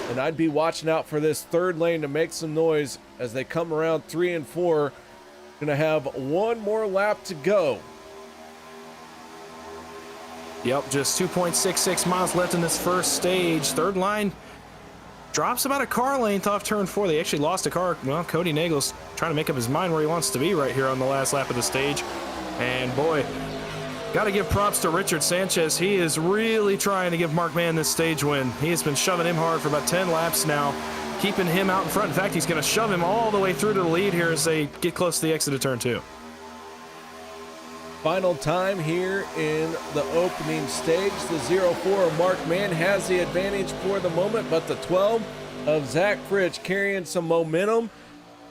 and I'd be watching out for this 3rd lane to make some noise as they come around 3 and 4. Gonna have 1 more lap to go. Yep, just 2.66 miles left in this first stage. 3rd line drops about a car length off turn 4. They actually lost a car. Well, Cody Nagel's trying to make up his mind where he wants to be right here on the last lap of the stage. And boy, got to give props to Richard Sanchez. He is really trying to give Mark Mann this stage win. He has been shoving him hard for about 10 laps now, keeping him out in front. In fact, he's going to shove him all the way through to the lead here as they get close to the exit of turn 2. Final time here in the opening stage. The 04 of Mark Mann has the advantage for the moment, but the 12 of Zach Fritsch carrying some momentum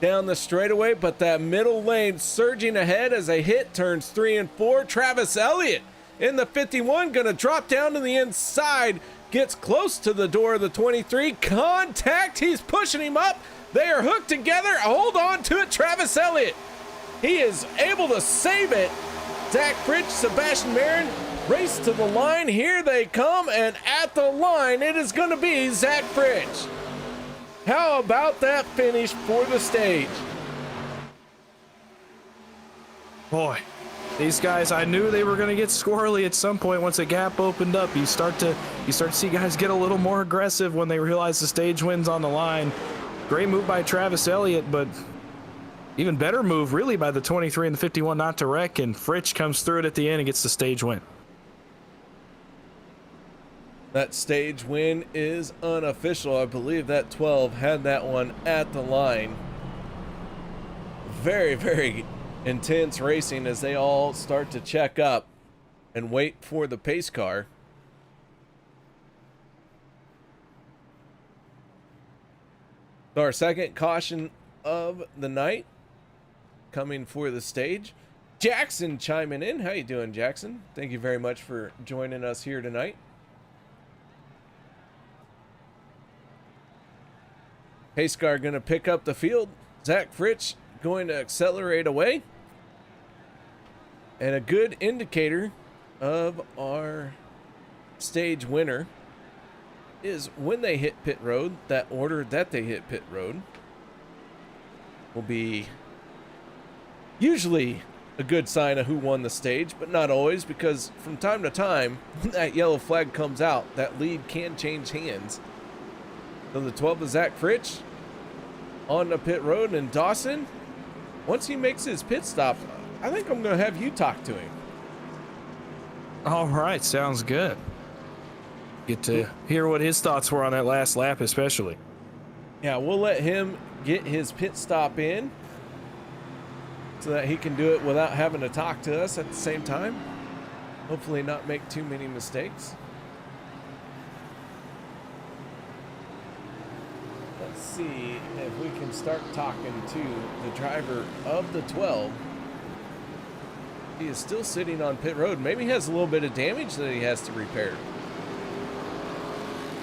down the straightaway, but that middle lane surging ahead as they hit turns 3 and 4. Travis Elliott in the 51 gonna drop down to the inside, gets close to the door of the 23. Contact, he's pushing him up. They are hooked together. Hold on to it, Travis Elliott. He is able to save it. Zach Fritsch, Sebastian Marin race to the line. Here they come, and at the line it is gonna be Zach Fritsch. How about that finish for the stage? Boy, these guys, I knew they were going to get squirrely at some point once the gap opened up. You start to see guys get a little more aggressive when they realize the stage win's on the line. Great move by Travis Elliott, but even better move really by the 23 and the 51 not to wreck, and Fritsch comes through it at the end and gets the stage win. That stage win is unofficial. I believe that 12 had that one at the line. Very, very intense racing as they all start to check up and wait for the pace car. So our second caution of the night coming for the stage. Jackson chiming in. How you doing, Jackson? Thank you very much for joining us here tonight. Pace car going to pick up the field. Zach Fritsch going to accelerate away. And a good indicator of our stage winner is when they hit pit road, that order that they hit pit road will be usually a good sign of who won the stage, but not always, because from time to time, when that yellow flag comes out, that lead can change hands. So the 12 of Zach Fritsch on the pit road, and Dawson, once he makes his pit stop, I think I'm going to have you talk to him. All right, sounds good. Get to hear what his thoughts were on that last lap especially. Yeah, we'll let him get his pit stop in so that he can do it without having to talk to us at the same time. Hopefully not make too many mistakes. Let's see if we can start talking to the driver of the 12. He is still sitting on pit road. Maybe he has a little bit of damage that he has to repair.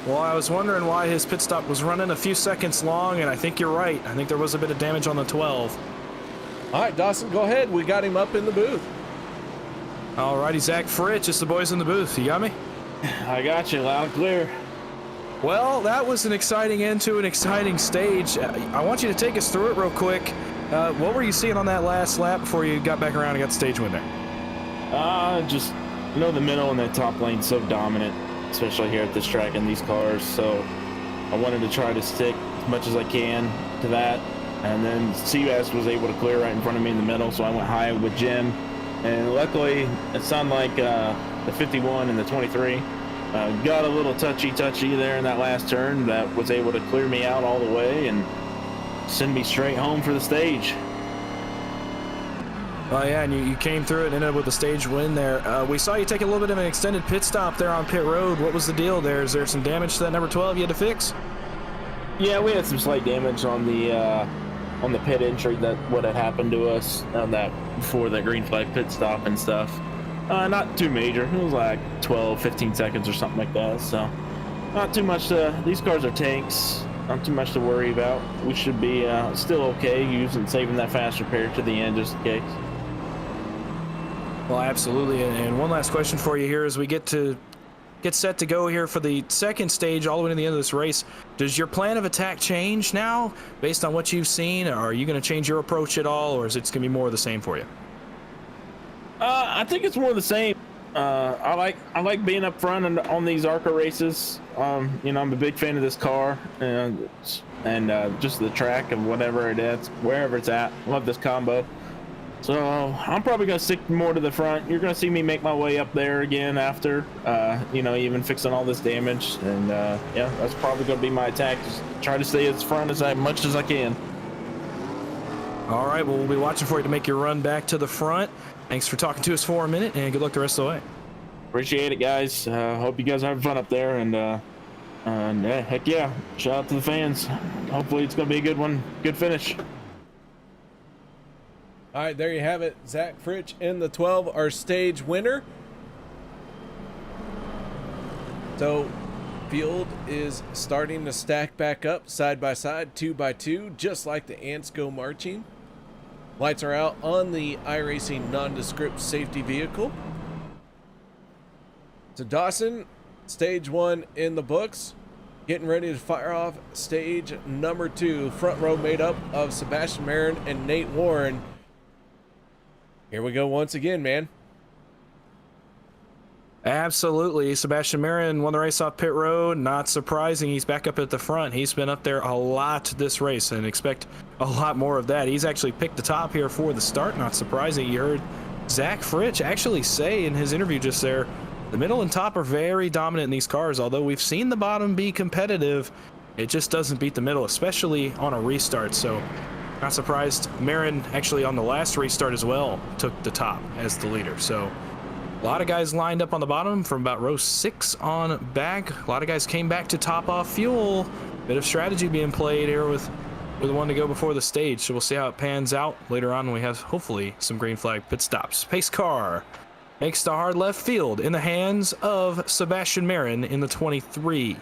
Well, I was wondering why his pit stop was running a few seconds long, and I think you're right. I think there was a bit of damage on the 12. All right, Dawson, go ahead. We got him up in the booth. All righty, Zach Fritsch, it's the boys in the booth. You got me? I got you, loud and clear. Well, that was an exciting end to an exciting stage. I want you to take us through it real quick. What were you seeing on that last lap before you got back around and got the stage win there? Just, the middle and that top lane's so dominant, especially here at this track in these cars. So I wanted to try to stick as much as I can to that. And then Seabass was able to clear right in front of me in the middle, so I went high with Jim. And luckily, it sounded like the 51 and the 23 got a little touchy there in that last turn that was able to clear me out all the way and send me straight home for the stage. Oh yeah, and you came through it and ended up with a stage win there. We saw you take a little bit of an extended pit stop there on pit road. What was the deal there? Is there some damage to that number 12 you had to fix? Yeah, we had some slight damage on the pit entry that what had happened to us on that before the green flag pit stop and stuff. Not too major. It was like 12-15 seconds or something like that. So not too much. These cars are tanks. Not too much to worry about. We should be still okay saving that fast repair to the end just in case. Well, absolutely. And one last question for you here as we get set to go here for the second stage all the way to the end of this race. Does your plan of attack change now based on what you've seen? Or are you going to change your approach at all, or is it going to be more of the same for you? I think it's more of the same. I like being up front on these ARCA races. You know, I'm a big fan of this car and just the track and whatever it is, wherever it's at. Love this combo. So I'm probably going to stick more to the front. You're going to see me make my way up there again after, you know, even fixing all this damage. And yeah, that's probably going to be my attack. Just try to stay as front as much as I can. All right, well, we'll be watching for you to make your run back to the front. Thanks for talking to us for a minute, and good luck the rest of the way. Appreciate it, guys. Hope you guys are having fun up there. And yeah, heck yeah, shout out to the fans. Hopefully it's going to be a good one. Good finish. All right, there you have it. Zach Fritsch in the 12, our stage winner. So field is starting to stack back up side by side, 2 by 2, just like the ants go marching. Lights are out on the iRacing nondescript safety vehicle. So Dawson, stage 1 in the books. Getting ready to fire off stage number 2. Front row made up of Sebastian Marin and Nate Warren. Here we go once again, man. Absolutely. Sebastian Marin won the race off pit road. Not surprising. He's back up at the front. He's been up there a lot this race, and expect a lot more of that. He's actually picked the top here for the start. Not surprising. You heard Zach Fritsch actually say in his interview just there, the middle and top are very dominant in these cars. Although we've seen the bottom be competitive, it just doesn't beat the middle, especially on a restart. So not surprised. Marin actually on the last restart as well took the top as the leader. So a lot of guys lined up on the bottom from about row 6 on back. A lot of guys came back to top off fuel. Bit of strategy being played here with one to go before the stage. So we'll see how it pans out later on when we have hopefully some green flag pit stops. Pace car makes the hard left field in the hands of Sebastian Marin in the 23.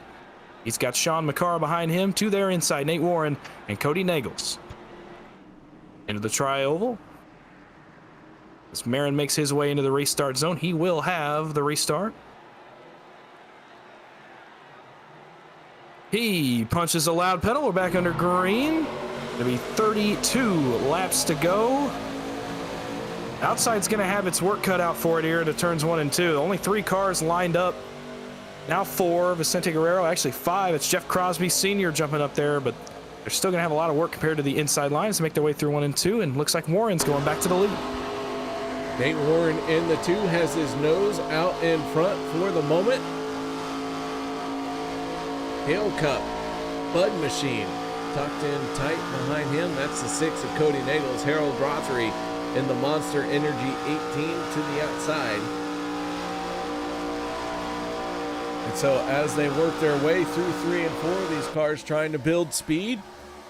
He's got Sean McCarr behind him. 2 there inside, Nate Warren and Cody Nagels. Into the tri-oval. As Marin makes his way into the restart zone, he will have the restart. He punches a loud pedal. We're back under green. It'll be 32 laps to go. Outside's going to have its work cut out for it here to turns 1 and 2. Only 3 cars lined up. Now 4. Vicente Guerrero, actually 5. It's Jeff Crosby Sr. jumping up there, but they're still going to have a lot of work compared to the inside lines to make their way through 1 and 2, and looks like Warren's going back to the lead. Nate Warren in the 2 has his nose out in front for the moment. Hail Cup, Bud Machine, tucked in tight behind him. That's the 6 of Cody Nagels. Harold Rothery in the Monster Energy 18 to the outside. And so as they work their way through 3 and 4, these cars trying to build speed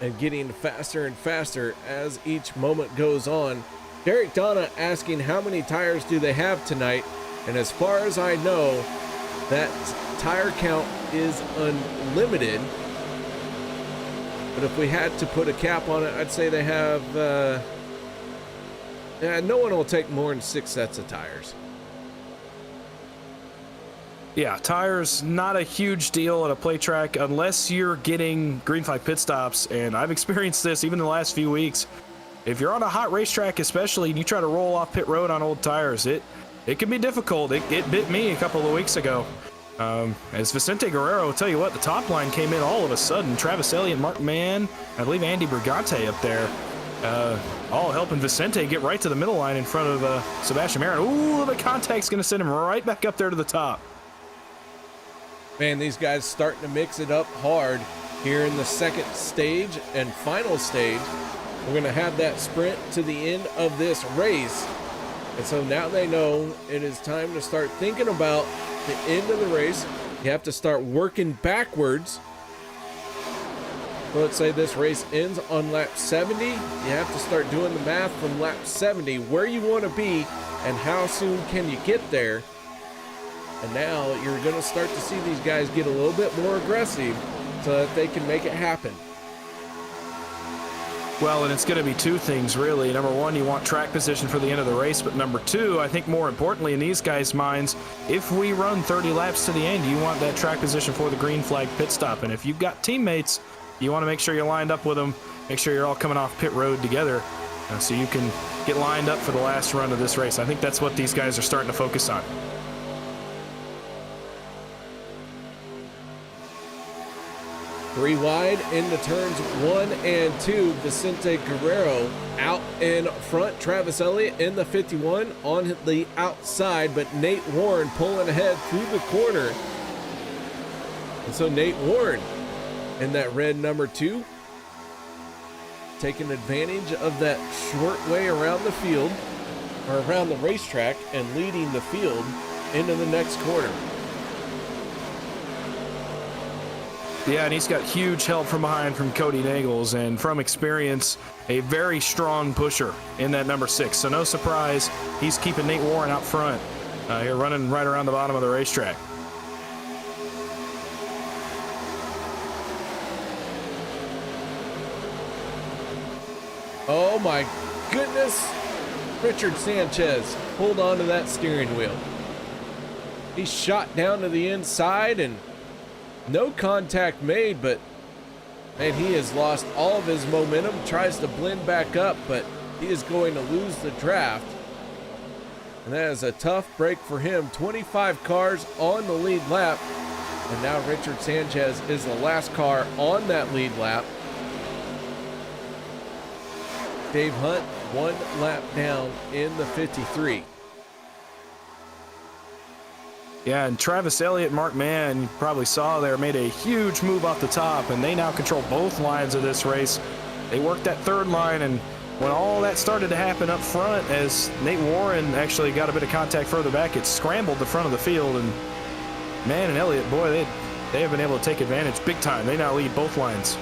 and getting faster and faster as each moment goes on. Derek Donna asking how many tires do they have tonight, and as far as I know, that tire count is unlimited. But if we had to put a cap on it, I'd say they have no one will take more than 6 sets of tires. Yeah, tires, not a huge deal at a play track unless you're getting green flag pit stops, and I've experienced this even in the last few weeks. If you're on a hot racetrack especially and you try to roll off pit road on old tires, it can be difficult. It bit me a couple of weeks ago. As Vicente Guerrero, I'll tell you what, the top line came in all of a sudden. Travis Elliott, Mark Mann, I believe Andy Brigante up there, all helping Vicente get right to the middle line in front of Sebastian Marin. Ooh, the contact's going to send him right back up there to the top. Man, these guys starting to mix it up hard here in the second stage and final stage. We're going to have that sprint to the end of this race. And so now they know it is time to start thinking about the end of the race. You have to start working backwards. So let's say this race ends on lap 70. You have to start doing the math from lap 70, where you want to be and how soon can you get there. And now you're going to start to see these guys get a little bit more aggressive so that they can make it happen. Well, and it's going to be two things, really. Number one, you want track position for the end of the race. But number two, I think more importantly in these guys' minds, if we run 30 laps to the end, you want that track position for the green flag pit stop. And if you've got teammates, you want to make sure you're lined up with them, make sure you're all coming off pit road together so you can get lined up for the last run of this race. I think that's what these guys are starting to focus on. Three wide into turns 1 and 2. Vicente Guerrero out in front. Travis Elliott in the 51 on the outside, but Nate Warren pulling ahead through the corner. And so Nate Warren in that red number 2, taking advantage of that short way around the field, or around the racetrack, and leading the field into the next corner. Yeah, and he's got huge help from behind from Cody Nagels, and from experience, a very strong pusher in that number 6. So no surprise, he's keeping Nate Warren out front. Here running right around the bottom of the racetrack. Oh my goodness. Richard Sanchez pulled onto that steering wheel. He shot down to the inside and no contact made, but man, he has lost all of his momentum, tries to blend back up, but he is going to lose the draft. And that is a tough break for him. 25 cars on the lead lap. And now Richard Sanchez is the last car on that lead lap. Dave Hunt 1 lap down in the 53. Yeah, and Travis Elliott, Mark Mann, you probably saw there, made a huge move off the top, and they now control both lines of this race. They worked that third line, and when all that started to happen up front, as Nate Warren actually got a bit of contact further back, it scrambled the front of the field, and Mann and Elliott, boy, they have been able to take advantage big time. They now lead both lines.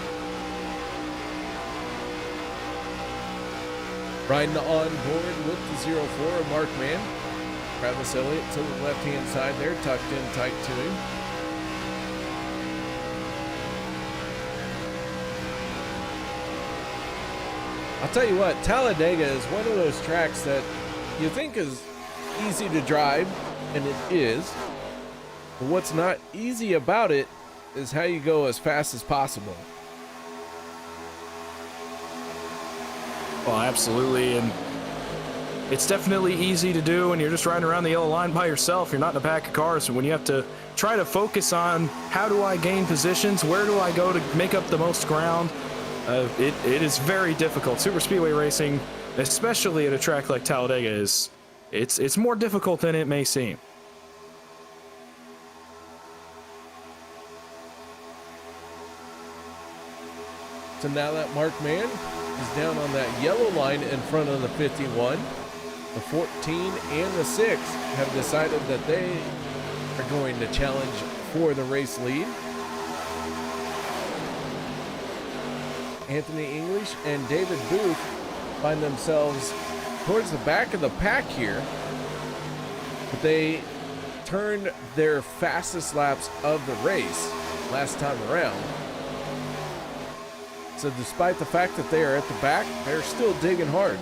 Riding on board with the 04, Mark Mann. Travis Elliott to the left-hand side there, tucked in tight to him. I'll tell you what, Talladega is one of those tracks that you think is easy to drive, and it is. But what's not easy about it is how you go as fast as possible. Well, absolutely, and it's definitely easy to do when you're just riding around the yellow line by yourself. You're not in a pack of cars. So when you have to try to focus on how do I gain positions, where do I go to make up the most ground, it is very difficult. Super speedway racing, especially at a track like Talladega, it's more difficult than it may seem. So now that Mark Mann is down on that yellow line in front of the 51, the 14 and the 6 have decided that they are going to challenge for the race lead. Anthony English and David Booth find themselves towards the back of the pack here, but they turned their fastest laps of the race last time around. So despite the fact that they are at the back, they're still digging hard.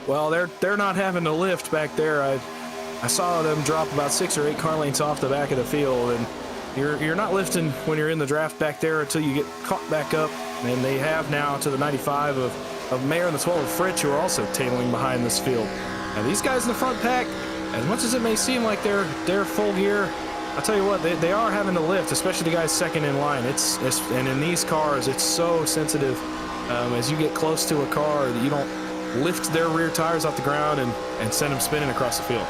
Well, they're not having to lift back there. I saw them drop about 6 or 8 car lengths off the back of the field, and you're not lifting when you're in the draft back there until you get caught back up. And they have now to the 95 of Mayer and the 12 of Fritz, who are also tailing behind this field. Now these guys in the front pack, as much as it may seem like they're full gear, I'll tell you what, they are having to lift, especially the guys second in line. It's and in these cars, it's so sensitive. As you get close to a car, you don't lift their rear tires off the ground and send them spinning across the field.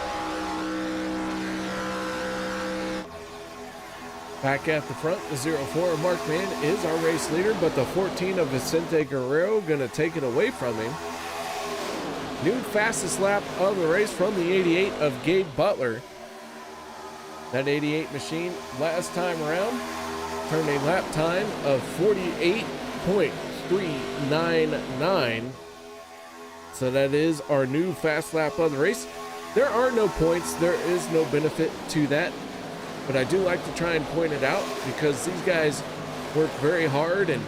Back at the front, the 04 Mark Mann is our race leader, but the 14 of Vicente Guerrero gonna take it away from him. New fastest lap of the race from the 88 of Gabe Butler. That 88 machine last time around turned a lap time of 48.399. So that is our new fast lap of the race. There are no points. There is no benefit to that. But I do like to try and point it out because these guys work very hard and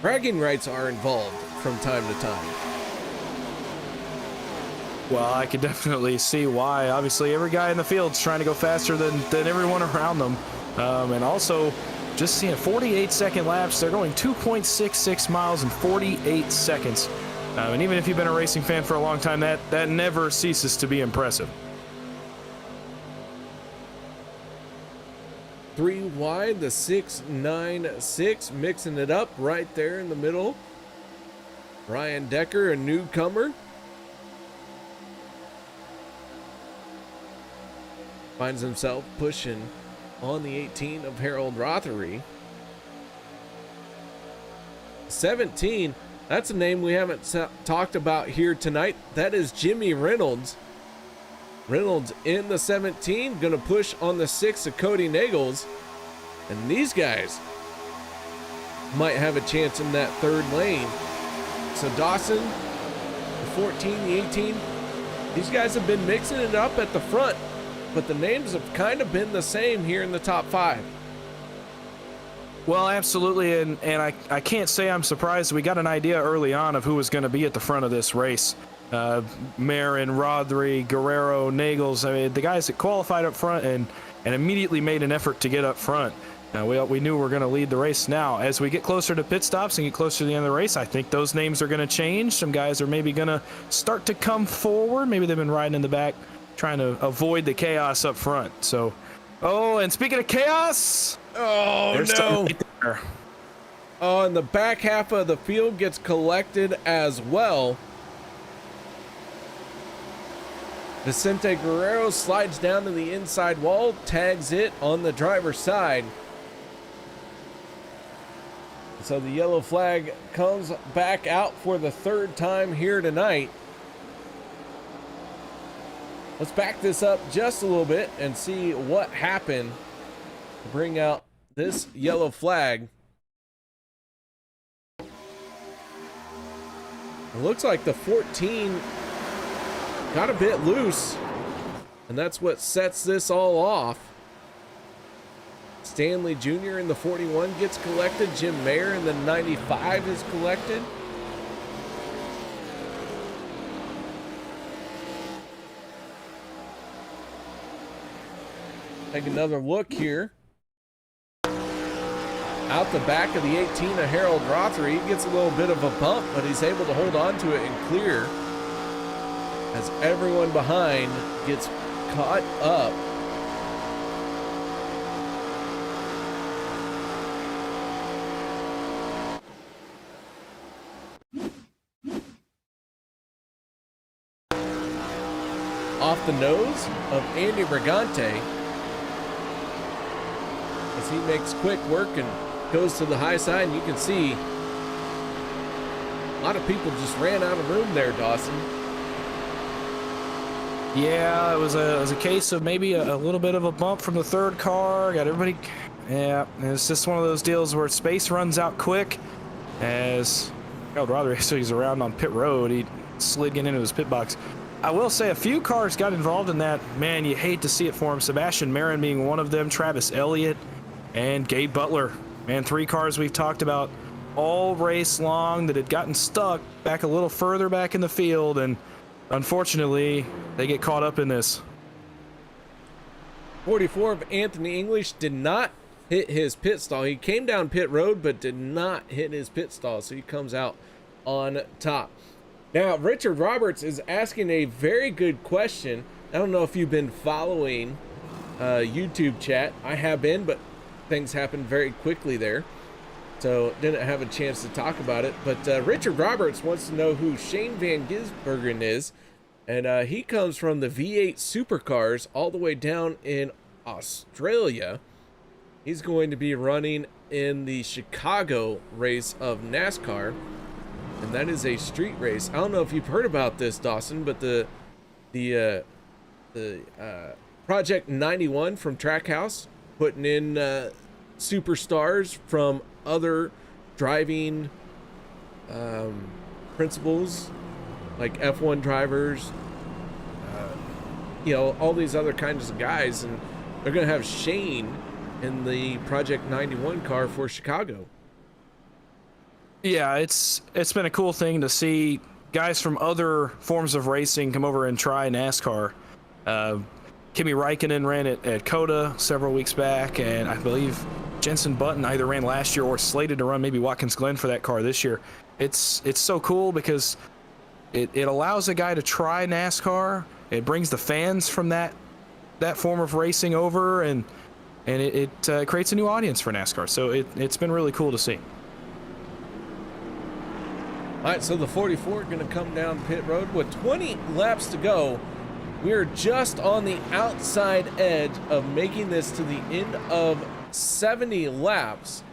bragging rights are involved from time to time. Well, I could definitely see why. Obviously, every guy in the field's trying to go faster than everyone around them. And also, just seeing 48-second laps, they're going 2.66 miles in 48 seconds. And even if you've been a racing fan for a long time, that never ceases to be impressive. 3 wide, the 696, mixing it up right there in the middle. Ryan Decker, a newcomer. Finds himself pushing on the 18 of Harold Rothery. 17, that's a name we haven't talked about here tonight. That is Jimmy Reynolds. Reynolds in the 17, gonna push on the 6 of Cody Nagels. And these guys might have a chance in that third lane. So Dawson, the 14, the 18, these guys have been mixing it up at the front, but the names have kind of been the same here in the top 5. Well, absolutely, and I can't say I'm surprised. We got an idea early on of who was going to be at the front of this race. Marin, Rodri, Guerrero, Nagels, I mean, the guys that qualified up front and immediately made an effort to get up front. Now, we knew we were going to lead the race. Now, as we get closer to pit stops and get closer to the end of the race, I think those names are going to change. Some guys are maybe going to start to come forward. Maybe they've been riding in the back, trying to avoid the chaos up front. So, oh, and speaking of chaos, oh no! Oh, and the back half of the field gets collected as well. Vicente Guerrero slides down to the inside wall, tags it on the driver's side. So the yellow flag comes back out for the third time here tonight. Let's back this up just a little bit and see what happened to bring out this yellow flag. It looks like the 14 got a bit loose, and that's what sets this all off. Stanley Jr. in the 41 gets collected. Jim Mayer in the 95 is collected. Take another look here. Out the back of the 18 of Harold Rothery, he gets a little bit of a bump, but he's able to hold on to it and clear as everyone behind gets caught up. Off the nose of Andy Brigante as he makes quick work and goes to the high side, and you can see a lot of people just ran out of room there, Dawson. Yeah, it was a case of maybe a little bit of a bump from the third car. Got everybody. Yeah, it's just one of those deals where space runs out quick. As Harold Rothery actually was around on pit road, he slid getting into his pit box. I will say a few cars got involved in that. Man, you hate to see it for him. Sebastian Marin being one of them, Travis Elliott, and Gabe Butler. Man, 3 cars we've talked about all race long that had gotten stuck back a little further back in the field, and unfortunately, they get caught up in this. 44 of Anthony English did not hit his pit stall. He came down pit road, but did not hit his pit stall, so he comes out on top. Now, Richard Roberts is asking a very good question. I don't know if you've been following YouTube chat. I have been, but things happen very quickly there, so didn't have a chance to talk about it. But Richard Roberts wants to know who Shane Van Gisbergen is, and he comes from the V8 supercars all the way down in Australia. He's going to be running in the Chicago race of NASCAR, and that is a street race. I don't know if you've heard about this, Dawson, but the Project 91 from Trackhouse putting in superstars from other driving principles, like F1 drivers, all these other kinds of guys, and they're going to have Shane in the Project 91 car for Chicago. Yeah, it's been a cool thing to see guys from other forms of racing come over and try NASCAR. Kimi Räikkönen ran at COTA several weeks back, and I believe Jenson Button either ran last year or slated to run maybe Watkins Glen for that car this year. It's so cool because it allows a guy to try NASCAR. It brings the fans from that form of racing over, and it creates a new audience for NASCAR. So it's been really cool to see. All right, so the 44 going to come down pit road with 20 laps to go. We are just on the outside edge of making this to the end of 70 laps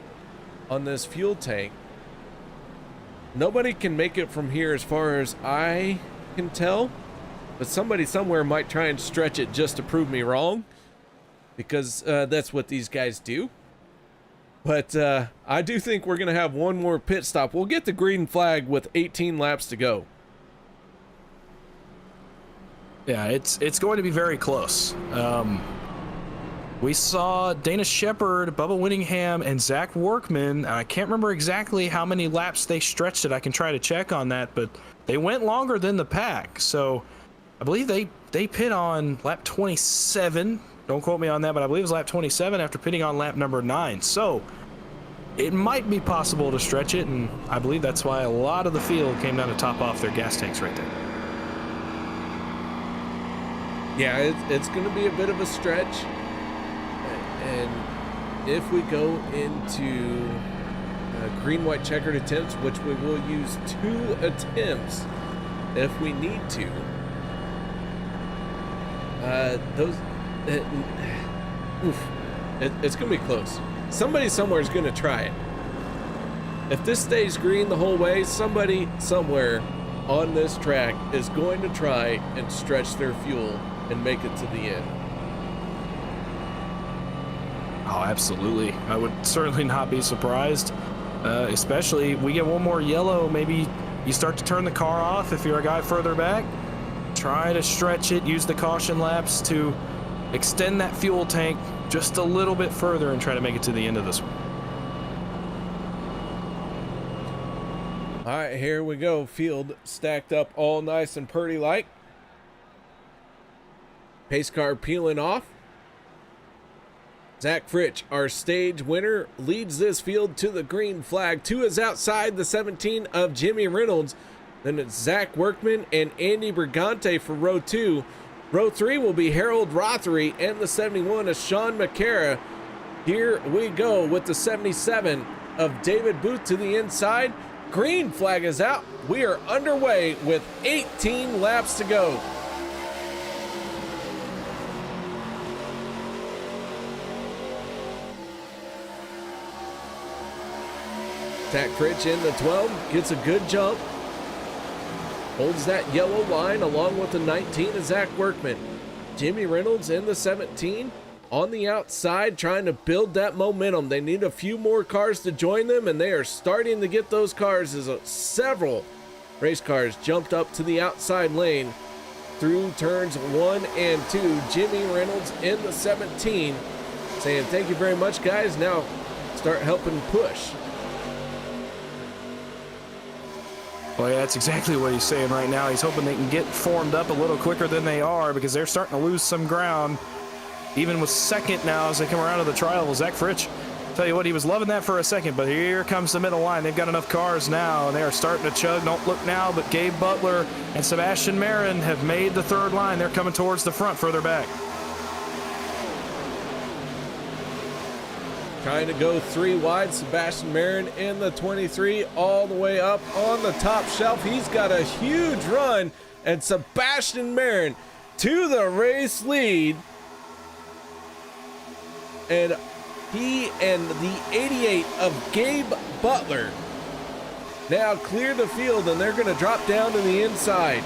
on this fuel tank. Nobody can make it from here as far as I can tell, but somebody somewhere might try and stretch it just to prove me wrong, because that's what these guys do. But I do think we're going to have one more pit stop. We'll get the green flag with 18 laps to go. Yeah, it's going to be very close. We saw Dana Shepard, Bubba Winningham, and Zach Workman. I can't remember exactly how many laps they stretched it. I can try to check on that, but they went longer than the pack. So I believe they pit on lap 27. Don't quote me on that, but I believe it was lap 27 after pitting on lap number 9. So it might be possible to stretch it, and I believe that's why a lot of the field came down to top off their gas tanks right there. Yeah, it's going to be a bit of a stretch. And if we go into green-white checkered attempts, which we will use 2 attempts if we need to, it's going to be close. Somebody somewhere is going to try it. If this stays green the whole way, somebody somewhere on this track is going to try and stretch their fuel and make it to the end. Oh, absolutely. I would certainly not be surprised, especially we get one more yellow. Maybe you start to turn the car off if you're a guy further back. Try to stretch it, use the caution laps to extend that fuel tank just a little bit further and try to make it to the end of this one. All right, here we go. Field stacked up all nice and purdy like. Pace car peeling off. Zach Fritsch, our stage winner, leads this field to the green flag. 2 is outside the 17 of Jimmy Reynolds. Then it's Zach Workman and Andy Brigante for row 2. Row 3 will be Harold Rothery and the 71 of Sean McCara. Here we go with the 77 of David Booth to the inside. Green flag is out. We are underway with 18 laps to go. Zach Fritsch in the 12, gets a good jump. Holds that yellow line along with the 19 of Zach Workman. Jimmy Reynolds in the 17 on the outside trying to build that momentum. They need a few more cars to join them, and they are starting to get those cars as several race cars jumped up to the outside lane through turns 1 and 2. Jimmy Reynolds in the 17 saying, thank you very much, guys. Now start helping push. Well, yeah, that's exactly what he's saying right now. He's hoping they can get formed up a little quicker than they are because they're starting to lose some ground. Even with second now as they come around to the trial, Zach Fritsch Tell you what, he was loving that for a second, but here comes the middle line. They've got enough cars now, and they are starting to chug. Don't look now, but Gabe Butler and Sebastian Marin have made the third line. They're coming towards the front, further back. Trying to go 3 wide. Sebastian Marin in the 23 all the way up on the top shelf. He's got a huge run, and Sebastian Marin to the race lead. And he and the 88 of Gabe Butler now clear the field, and they're going to drop down to the inside.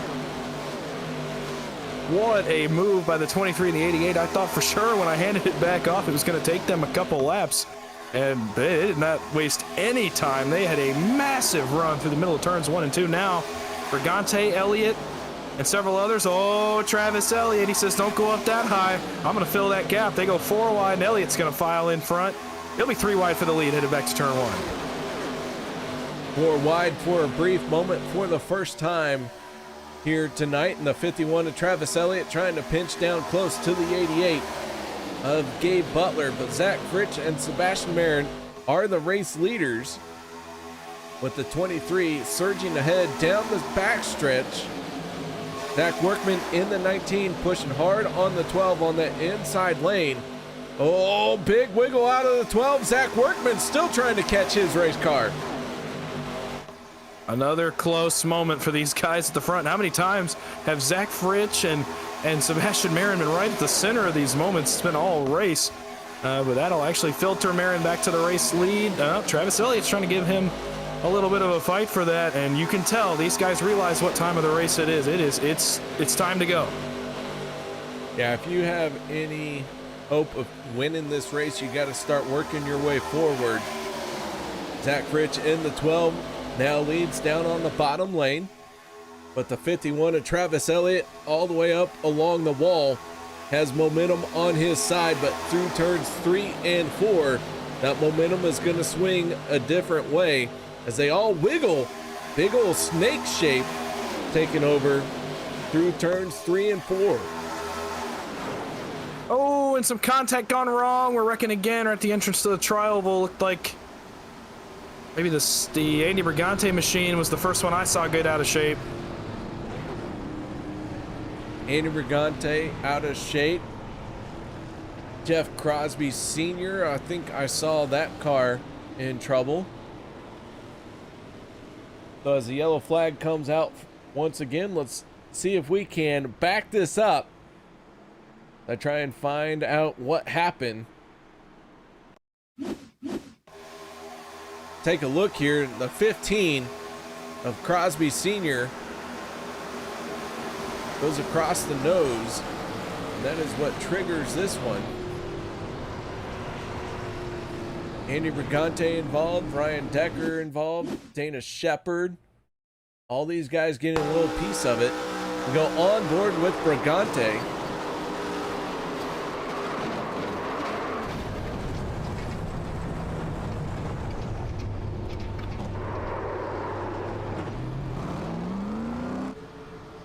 What a move by the 23 and the 88. I thought for sure when I handed it back off it was going to take them a couple laps, and they did not waste any time. They had a massive run through the middle of turns 1 and 2. Now, Brigante, Elliott, and several others. Oh, Travis Elliott, he says, don't go up that high. I'm going to fill that gap. They go 4 wide, and Elliott's going to file in front. He'll be 3 wide for the lead, headed back to turn 1. 4 wide for a brief moment for the first time here tonight. And the 51 of Travis Elliott trying to pinch down close to the 88 of Gabe Butler. But Zach Fritsch and Sebastian Marin are the race leaders, with the 23 surging ahead down the backstretch. Zach Workman in the 19 pushing hard on the 12 on that inside lane. Oh, big wiggle out of the 12. Zach Workman still trying to catch his race car. Another close moment for these guys at the front. How many times have Zach Fritsch and Sebastian Marin been right at the center of these moments? It's been all race. But that'll actually filter Marin back to the race lead. Travis Elliott's trying to give him a little bit of a fight for that, and you can tell these guys realize what time of the race it is. It's time to go. Yeah, if you have any hope of winning this race, you got to start working your way forward. Zach Fritsch in the 12 now leads down on the bottom lane, but the 51 of Travis Elliott all the way up along the wall has momentum on his side, but through turns 3 and 4, that momentum is going to swing a different way as they all wiggle. Big old snake shape taking over through turns 3 and 4. Oh, and some contact gone wrong. We're wrecking again. We're at the entrance to the tri-oval. Looked like maybe the Andy Brigante machine was the first one I saw get out of shape. Andy Brigante out of shape. Jeff Crosby Sr., I think I saw that car in trouble. So as the yellow flag comes out once again, let's see if we can back this up. I try and find out what happened. Take a look here. The 15 of Crosby Sr. goes across the nose. And that is what triggers this one. Andy Brigante involved, Ryan Decker involved, Dana Shepard. All these guys getting a little piece of it. We go on board with Brigante.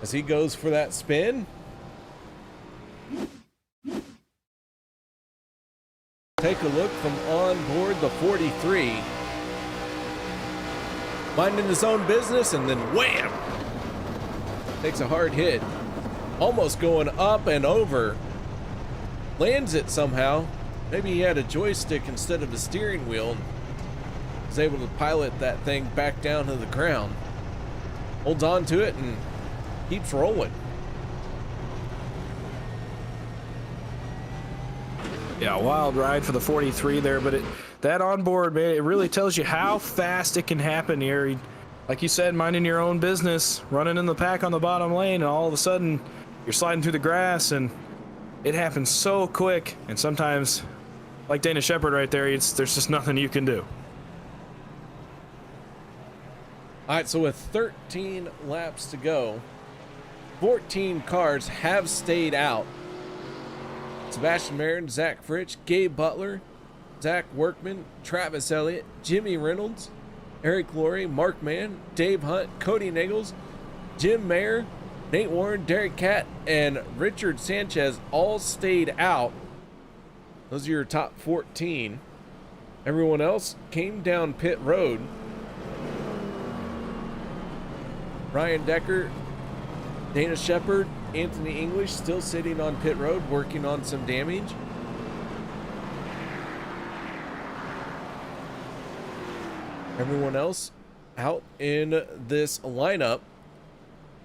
As he goes for that spin. Take a look from on board the 43. Minding his own business, and then wham! Takes a hard hit. Almost going up and over. Lands it somehow. Maybe he had a joystick instead of a steering wheel. Was able to pilot that thing back down to the ground. Holds on to it and keeps rolling. Yeah, wild ride for the 43 there, but that onboard, man, it really tells you how fast it can happen here. Like you said, minding your own business, running in the pack on the bottom lane, and all of a sudden you're sliding through the grass, and it happens so quick. And sometimes, like Dana Shepard right there, there's just nothing you can do. All right, so with 13 laps to go, 14 cars have stayed out. Sebastian Marin, Zach Fritsch, Gabe Butler, Zach Workman, Travis Elliott, Jimmy Reynolds, Eric Laurie, Mark Mann, Dave Hunt, Cody Nagels, Jim Mayer, Nate Warren, Derek Catt, and Richard Sanchez all stayed out. Those are your top 14. Everyone else came down pit road. Ryan Decker, Dana Shepard, Anthony English still sitting on pit road working on some damage. Everyone else out in this lineup.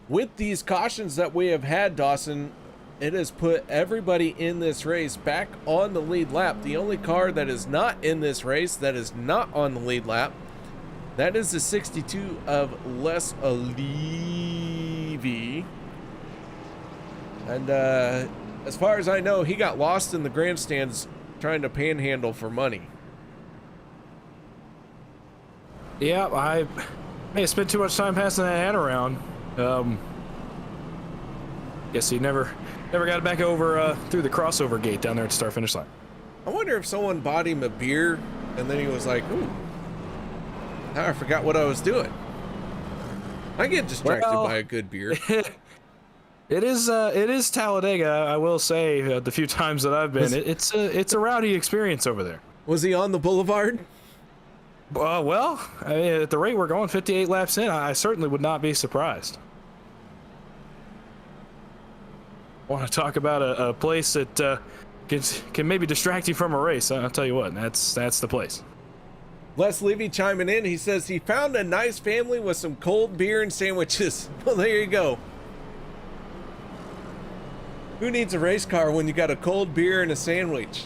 With these cautions that we have had, Dawson, it has put everybody in this race back on the lead lap. The only car that is not in this race, that is not on the lead lap, that is the 62 of Les Levy. And as far as I know, he got lost in the grandstands trying to panhandle for money. Yeah, I may have spent too much time passing that hat around. Guess he never got back over through the crossover gate down there at the start finish line. I wonder if someone bought him a beer and then he was like, ooh, now I forgot what I was doing. I get distracted by a good beer. It is Talladega, I will say. The few times that I've been, it's a rowdy experience over there. Was he on the boulevard? Well, I mean, at the rate we're going, 58 laps in, I certainly would not be surprised. I want to talk about a place that can maybe distract you from a race. I'll tell you what, that's the place. Les Levy chiming in. He says he found a nice family with some cold beer and sandwiches. Well, there you go. Who needs a race car when you got a cold beer and a sandwich?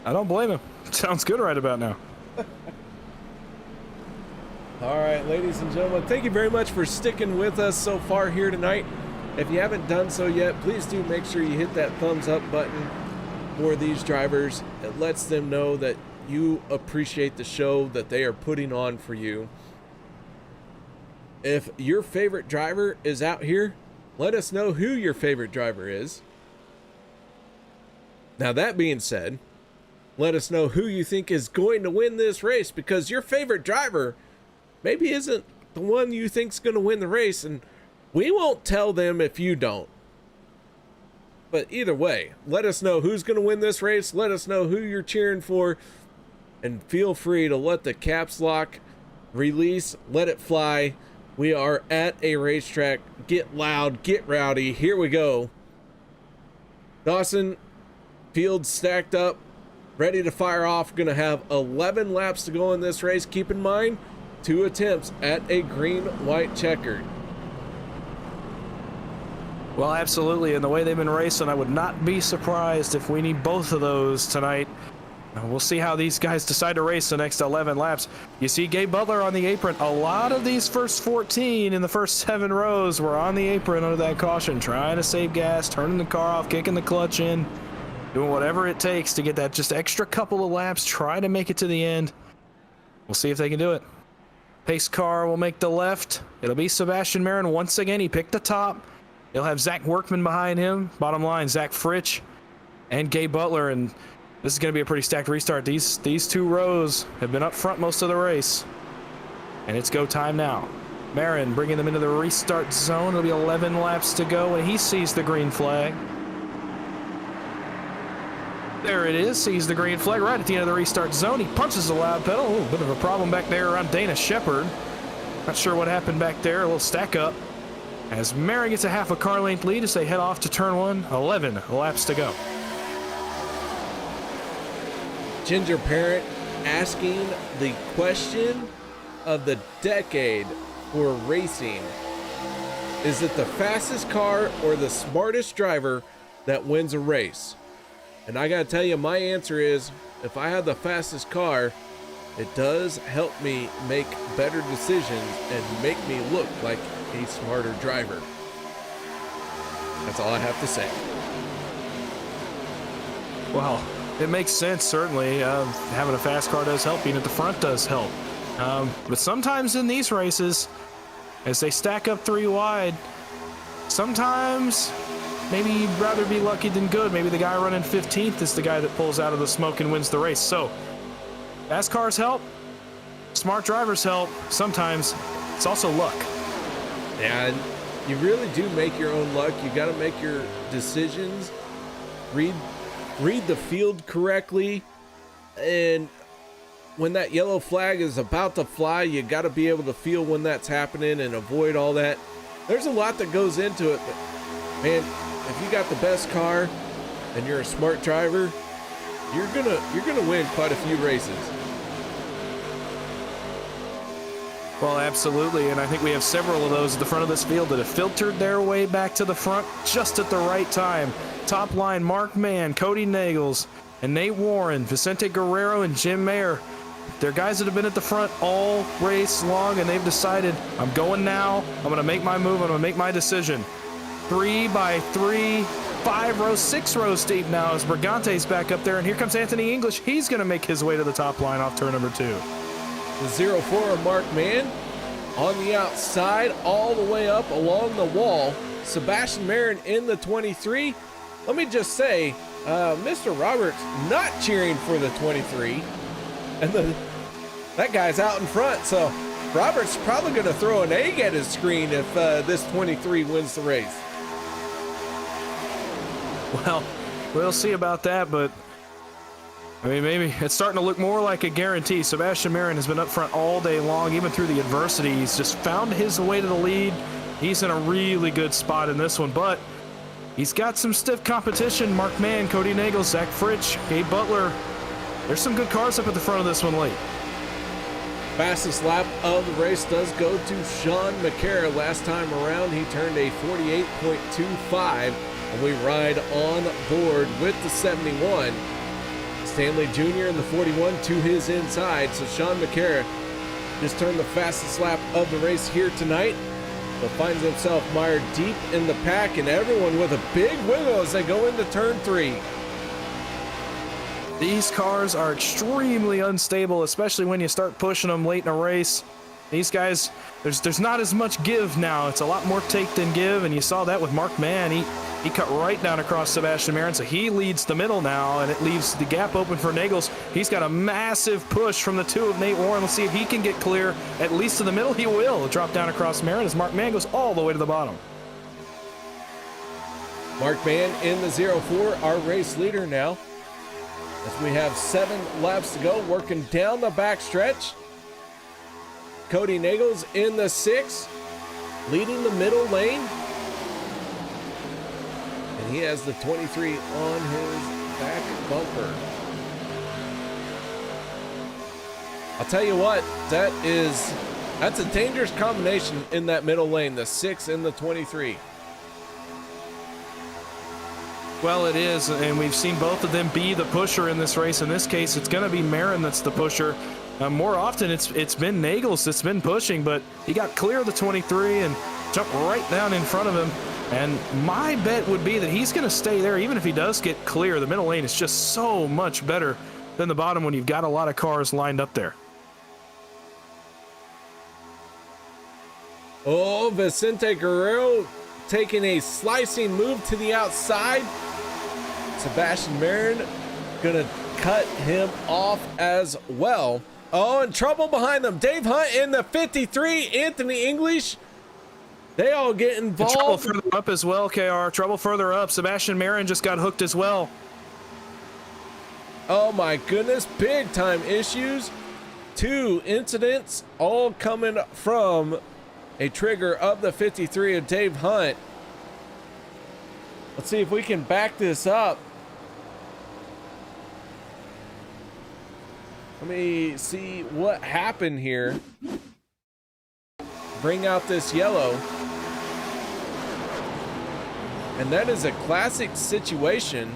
I don't blame him. Sounds good right about now. All right, ladies and gentlemen, thank you very much for sticking with us so far here tonight. If you haven't done so yet, please do make sure you hit that thumbs up button for these drivers. It lets them know that you appreciate the show that they are putting on for you. If your favorite driver is out here, let us know who your favorite driver is. Now, that being said, let us know who you think is going to win this race, because your favorite driver maybe isn't the one you think's going to win the race, and we won't tell them if you don't. But either way, let us know who's going to win this race. Let us know who you're cheering for, and feel free to let the caps lock release, let it fly. We are at a racetrack. Get loud, get rowdy. Here we go. Dawson, field stacked up, ready to fire off. Going to have 11 laps to go in this race. Keep in mind, 2 attempts at a green-white checkered. Well, absolutely. And the way they've been racing, I would not be surprised if we need both of those tonight. We'll see how these guys decide to race the next 11 laps. You see Gabe Butler on the apron. A lot of these first 14 in the first 7 rows were on the apron under that caution, trying to save gas, turning the car off, kicking the clutch in, doing whatever it takes to get that just extra couple of laps, try to make it to the end. We'll see if they can do it. Pace car will make the left. It'll be Sebastian Marin once again. He picked the top. He'll have Zach Workman behind him. Bottom line, Zach Fritsch and Gabe Butler. And this is going to be a pretty stacked restart. These 2 rows have been up front most of the race. And it's go time now. Marin bringing them into the restart zone. It'll be 11 laps to go, and he sees the green flag. There it is, sees the green flag right at the end of the restart zone. He punches the loud pedal. A little bit of a problem back there around Dana Shepard. Not sure what happened back there. A little stack up. As Marin gets a half a car length lead as they head off to turn 1. 11 laps to go. Ginger Parent asking the question of the decade for racing. Is it the fastest car or the smartest driver that wins a race? And I gotta tell you, my answer is, if I have the fastest car, it does help me make better decisions and make me look like a smarter driver. That's all I have to say. Well, it makes sense, certainly. Having a fast car does help. Being at the front does help. But sometimes in these races, as they stack up 3 wide, sometimes maybe you'd rather be lucky than good. Maybe the guy running 15th is the guy that pulls out of the smoke and wins the race. So, fast cars help. Smart drivers help. Sometimes it's also luck. And you really do make your own luck. You got to make your decisions, read the field correctly, and when that yellow flag is about to fly, you got to be able to feel when that's happening and avoid all that. There's a lot that goes into it, but man, if you got the best car and you're a smart driver, you're gonna win quite a few races. Well, absolutely, and I think we have several of those at the front of this field that have filtered their way back to the front just at the right time. Top line, Mark Mann, Cody Nagels, and Nate Warren, Vicente Guerrero, and Jim Mayer. They're guys that have been at the front all race long, and they've decided, I'm going now, I'm going to make my move, I'm going to make my decision. 3 by 3, 5 rows, 6 rows deep now as Brigante's back up there, and here comes Anthony English. He's going to make his way to the top line off turn number 2. The 04 Mark Mann on the outside all the way up along the wall. Sebastian Marin in the 23. Let me just say, Mr. Roberts not cheering for the 23. And that guy's out in front, so Roberts probably going to throw an egg at his screen if this 23 wins the race. Well, we'll see about that, but I mean, maybe it's starting to look more like a guarantee. Sebastian Marin has been up front all day long, even through the adversity. He's just found his way to the lead. He's in a really good spot in this one, but he's got some stiff competition. Mark Mann, Cody Nagel, Zach Fritsch, Gabe Butler. There's some good cars up at the front of this one late. Fastest lap of the race does go to Sean McCarra. Last time around, he turned a 48.25, and we ride on board with the 71. Stanley Jr. in the 41 to his inside. So Sean McCarra just turned the fastest lap of the race here tonight, but finds himself mired deep in the pack, and everyone with a big wiggle as they go into turn 3. These cars are extremely unstable, especially when you start pushing them late in a race. These guys, there's not as much give now. It's a lot more take than give, and you saw that with Mark Mann. He cut right down across Sebastian Marin, so he leads the middle now, and it leaves the gap open for Nagels. He's got a massive push from the 2 of Nate Warren. Let's see if he can get clear, at least to the middle. He will drop down across Marin as Mark Mann goes all the way to the bottom. Mark Mann in the 04, our race leader now, as we have 7 laps to go, working down the back stretch. Cody Nagels in the 6, leading the middle lane. And he has the 23 on his back bumper. I'll tell you what, that's a dangerous combination in that middle lane, the 6 and the 23. Well, it is, and we've seen both of them be the pusher in this race. In this case, it's going to be Marin that's the pusher. More often, it's been Nagels that's been pushing, but he got clear of the 23 and jumped right down in front of him. And my bet would be that he's going to stay there, even if he does get clear. The middle lane is just so much better than the bottom when you've got a lot of cars lined up there. Oh, Vicente Guerrero taking a slicing move to the outside. Sebastian Marin gonna cut him off as well. Oh, and trouble behind them. Dave Hunt in the 53, Anthony English. They all get involved. Trouble further up as well, KR. Trouble further up. Sebastian Marin just got hooked as well. Oh my goodness, big time issues. 2 incidents, all coming from a trigger of the 53 of Dave Hunt. Let's see if we can back this up. Let me see what happened here. Bring out this yellow. And that is a classic situation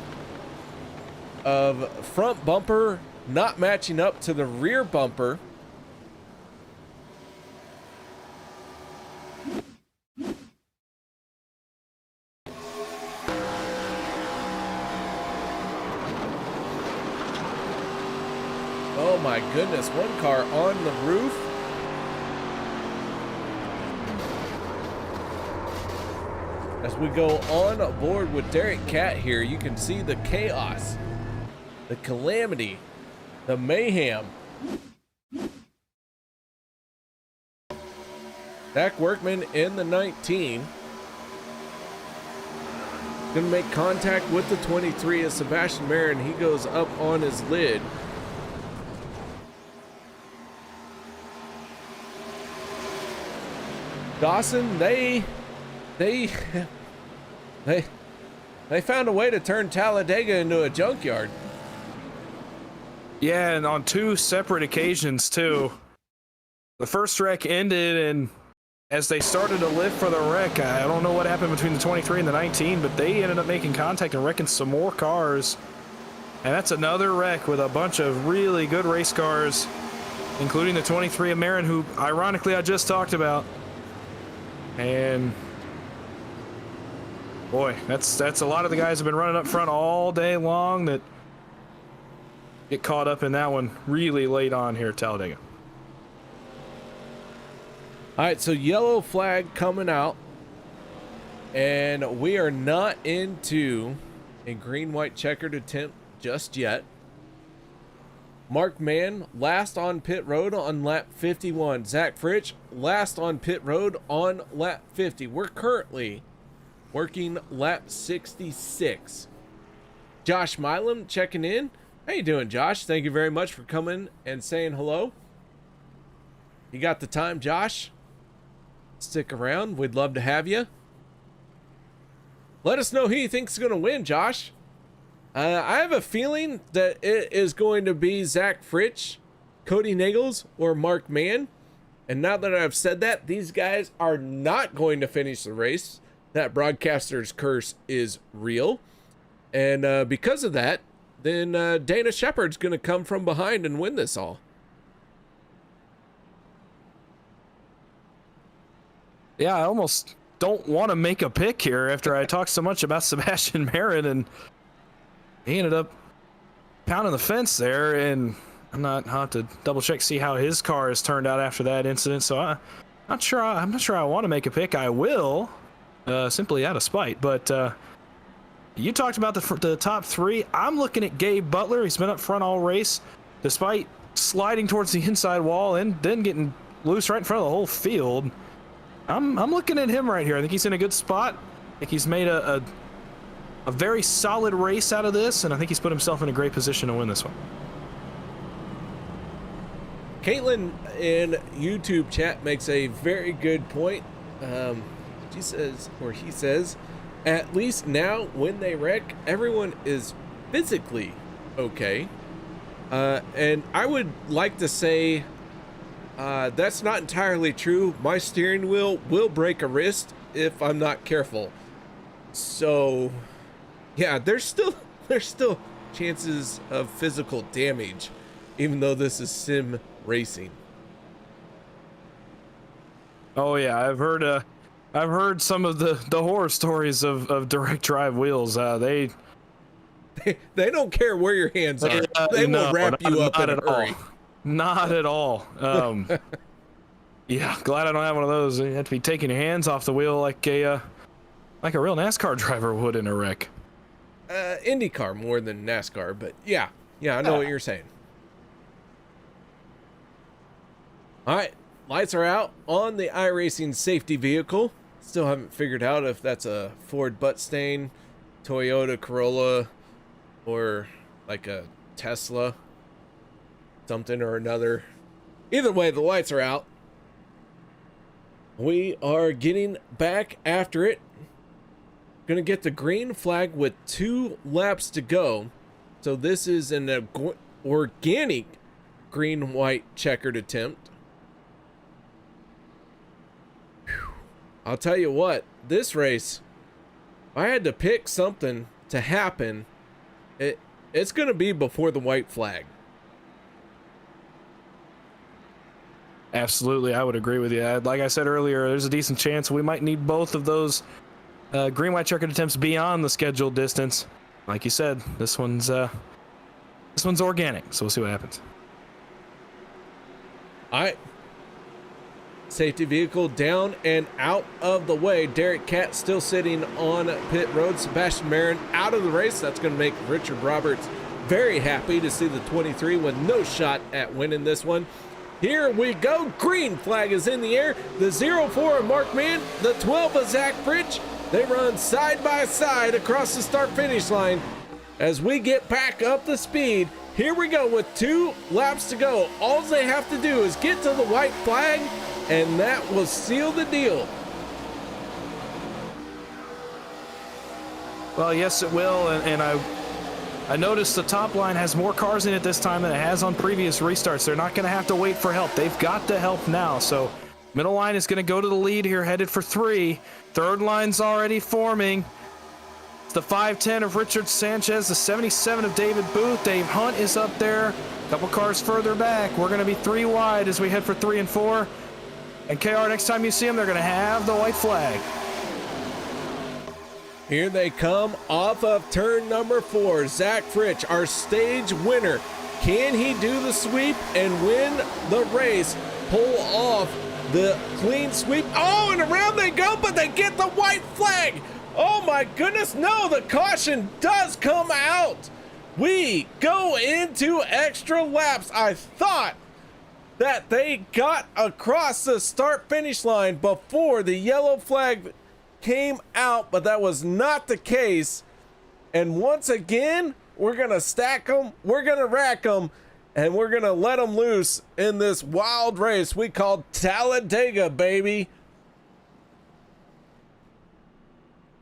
of front bumper not matching up to the rear bumper. Oh my goodness, one car on the roof. As we go on board with Derek Catt here, you can see the chaos, the calamity, the mayhem. Zach Workman in the 19. Gonna make contact with the 23 as Sebastian Marin. He goes up on his lid. Dawson, they found a way to turn Talladega into a junkyard. Yeah, and on 2 separate occasions too. The first wreck ended, and as they started to lift for the wreck, I don't know what happened between the 23 and the 19, but they ended up making contact and wrecking some more cars. And that's another wreck with a bunch of really good race cars, including the 23 of Marin, who ironically I just talked about. And boy, that's a lot of the guys have been running up front all day long that get caught up in that one really late on here at Talladega. All right, so yellow flag coming out, and we are not into a green-white checkered attempt just yet. Mark Mann last on pit road on lap 51. Zach Fritsch last on pit road on lap 50. We're currently working lap 66. Josh Milam checking in. How you doing, Josh? Thank you very much for coming and saying hello. You got the time, Josh? Stick around. We'd love to have you. Let us know who you think's going to win, Josh. I have a feeling that it is going to be Zach Fritsch, Cody Nagels, or Mark Mann. And now that I've said that, these guys are not going to finish the race. That broadcaster's curse is real. And because of that, then Dana Shepard's going to come from behind and win this all. Yeah, I almost don't want to make a pick here after I talked so much about Sebastian Marin, and he ended up pounding the fence there, and I'll have to double check, see how his car has turned out after that incident. So I'm not sure I want to make a pick. I will, simply out of spite. But you talked about the top 3. I'm looking at Gabe Butler. He's been up front all race, despite sliding towards the inside wall and then getting loose right in front of the whole field. I'm looking at him right here. I think he's in a good spot. I think he's made a very solid race out of this, and I think he's put himself in a great position to win this one. Caitlin in YouTube chat makes a very good point. She says, or he says, at least now when they wreck, everyone is physically okay. And I would like to say that's not entirely true. My steering wheel will break a wrist if I'm not careful. So yeah, there's still chances of physical damage, even though this is sim racing. Oh yeah, I've heard some of the horror stories of direct drive wheels. They don't care where your hands are. They will wrap you up in a hurry. Not at all. Yeah, glad I don't have one of those. You have to be taking your hands off the wheel like a real NASCAR driver would in a wreck. IndyCar more than NASCAR, but yeah, I know what you're saying. All right, lights are out on the iRacing safety vehicle. Still haven't figured out if that's a Ford Buttstain, Toyota Corolla, or like a Tesla, something or another. Either way, the lights are out. We are getting back after it. Gonna get the green flag with 2 laps to go. So this is an organic green-white checkered attempt. Whew. I'll tell you what, this race, if I had to pick something to happen, it's gonna be before the white flag. Absolutely, I would agree with you. Like I said earlier, there's a decent chance we might need both of those green-white checkered attempts beyond the scheduled distance. Like you said, this one's organic, so we'll see what happens. All right. Safety vehicle down and out of the way. Derek Catt still sitting on pit road. Sebastian Marin out of the race. That's going to make Richard Roberts very happy to see the 23 with no shot at winning this one. Here we go. Green flag is in the air. The 04 of Mark Mann, the 12 of Zach Fritsch, They run side by side across the start finish line as we get back up the speed. Here we go with 2 laps to go. All they have to do is get to the white flag, and that will seal the deal. Well, yes, it will, and I noticed the top line has more cars in it this time than it has on previous restarts. They're not going to have to wait for help. They've got the help now, so middle line is going to go to the lead here, headed for 3. Third line's already forming. It's the 510 of Richard Sanchez, the 77 of David Booth. Dave Hunt is up there. A couple cars further back. We're going to be 3 wide as we head for 3 and 4. And KR, next time you see them, they're going to have the white flag. Here they come off of turn number 4. Zach Fritsch, our stage winner. Can he do the sweep and win the race? Pull off the clean sweep. Oh, and around they go, but they get the white flag. Oh my goodness, no, the caution does come out. We go into extra laps. I thought that they got across the start finish line before the yellow flag came out, but that was not the case. And once again, we're gonna stack them, we're gonna rack them, and we're gonna let them loose in this wild race we call Talladega, baby.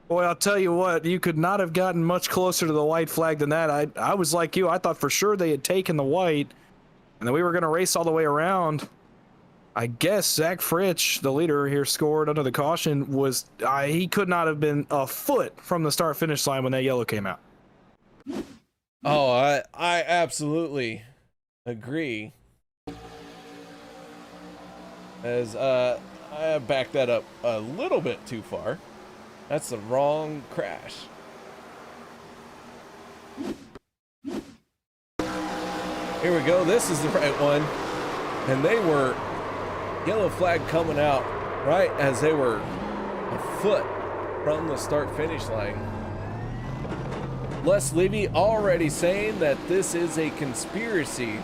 Boy, I'll tell you what, you could not have gotten much closer to the white flag than that. I was like you. I thought for sure they had taken the white, and then we were going to race all the way around. I guess Zach Fritsch, the leader here, scored under the caution. He could not have been a foot from the start-finish line when that yellow came out. Oh, I absolutely agree. As I backed that up a little bit too far. That's the wrong crash. Here we go. This is the right one. And they were yellow flag coming out right as they were a foot from the start finish line. Les Levy already saying that this is a conspiracy.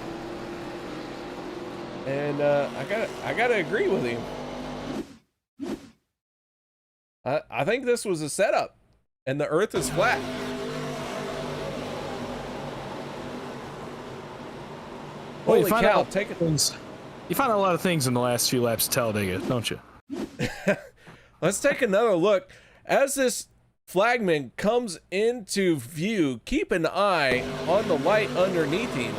And I gotta agree with him. I think this was a setup, and the earth is flat. Well, Holy cow, take it. You find out a lot of things in the last few laps of Talladega, don't you? Let's take another look. As this flagman comes into view, keep an eye on the light underneath him.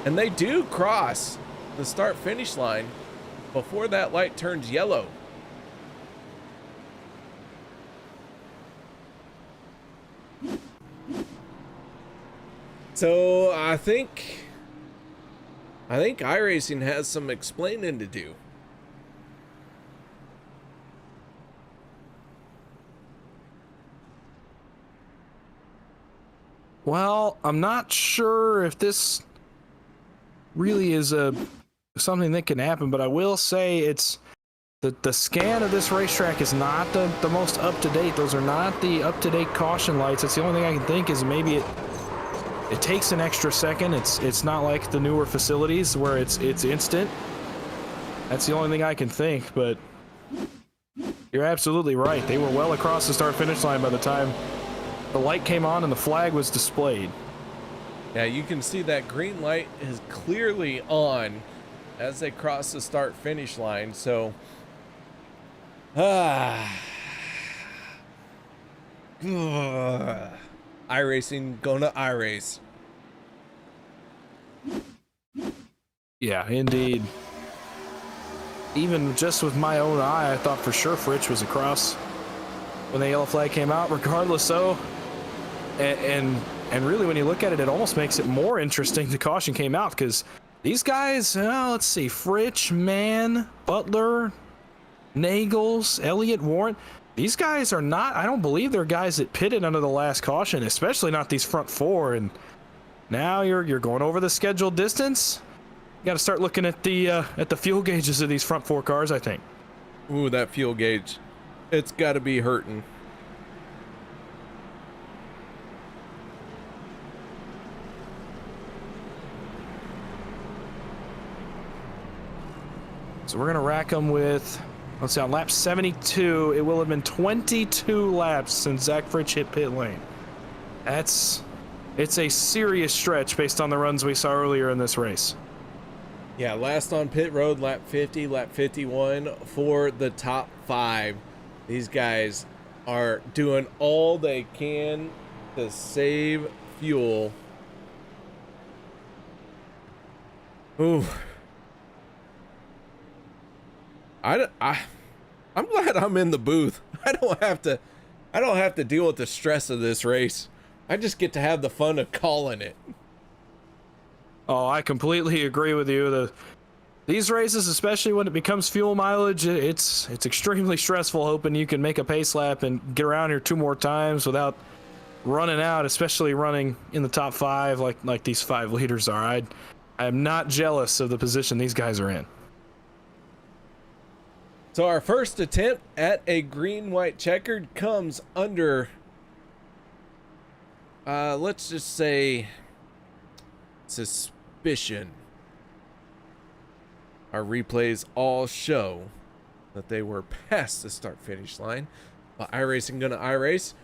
And they do cross the start-finish line before that light turns yellow. So I think iRacing has some explaining to do. Well, I'm not sure if this really is something that can happen, but I will say it's the scan of this racetrack is not the most up-to-date. Those are not the up-to-date caution lights. That's the only thing I can think is maybe it takes an extra second. It's not like the newer facilities where it's instant. That's the only thing I can think, but you're absolutely right. They were well across the start-finish line by the time the light came on and the flag was displayed. Yeah, you can see that green light is clearly on as they cross the start-finish line. So, iRacing going to iRace. Yeah, indeed. Even just with my own eye, I thought for sure Fritsch was across when the yellow flag came out. Regardless, though, and really, when you look at it, it almost makes it more interesting the caution came out, because these guys, let's see, Fritsch, Mann, Butler, Nagels, Elliott, Warren, these guys are not, I don't believe they're guys that pitted under the last caution, especially not these front four. And now you're going over the scheduled distance. You got to start looking at the fuel gauges of these front four cars, I think. Ooh, that fuel gauge. It's got to be hurting. So we're going to rack them with let's see, on lap 72, it will have been 22 laps since Zach Fritsch hit pit lane. It's a serious stretch based on the runs we saw earlier in this race. Yeah, last on pit road, lap 50, lap 51 for the top 5. These guys are doing all they can to save fuel. Ooh. I'm glad I'm in the booth. I don't have to deal with the stress of this race. I just get to have the fun of calling it. Oh, I completely agree with you. These races, especially when it becomes fuel mileage, it's extremely stressful hoping you can make a pace lap and get around here 2 more times without running out, especially running in the top 5 like these 5 leaders are. I am not jealous of the position these guys are in. So our first attempt at a green-white checkered comes under, let's just say, suspicion. Our replays all show that they were past the start-finish line. iRacing gonna iRace.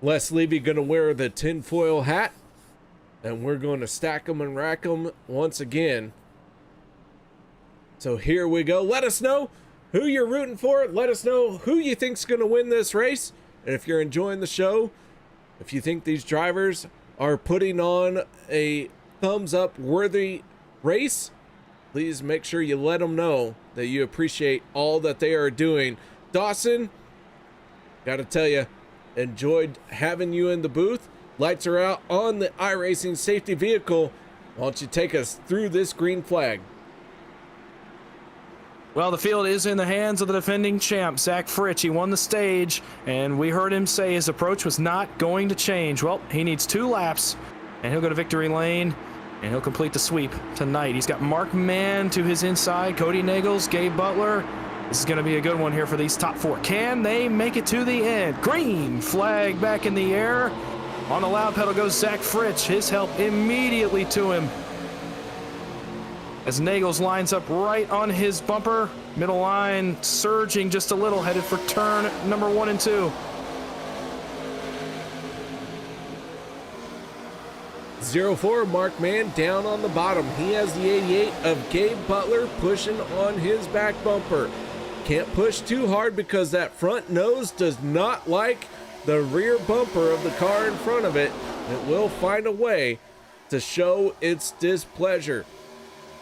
Les Levy gonna wear the tinfoil hat. And we're going to stack them and rack them once again. So here we go. Let us know who you're rooting for. Let us know who you think's going to win this race. And if you're enjoying the show, if you think these drivers are putting on a thumbs up worthy race, please make sure you let them know that you appreciate all that they are doing. Dawson, got to tell you, enjoyed having you in the booth. Lights are out on the iRacing safety vehicle. Why don't you take us through this green flag? Well, the field is in the hands of the defending champ, Zach Fritsch. He won the stage, and we heard him say his approach was not going to change. Well, he needs 2 laps, and he'll go to victory lane, and he'll complete the sweep tonight. He's got Mark Mann to his inside, Cody Nagels, Gabe Butler. This is going to be a good one here for these top 4. Can they make it to the end? Green flag back in the air. On the loud pedal goes Zach Fritsch. His help immediately to him as Nagels lines up right on his bumper. Middle line surging just a little, headed for turn number 1 and 2. 04 Mark Mann down on the bottom. He has the 88 of Gabe Butler pushing on his back bumper. Can't push too hard because that front nose does not like the rear bumper of the car in front of it. It will find a way to show its displeasure.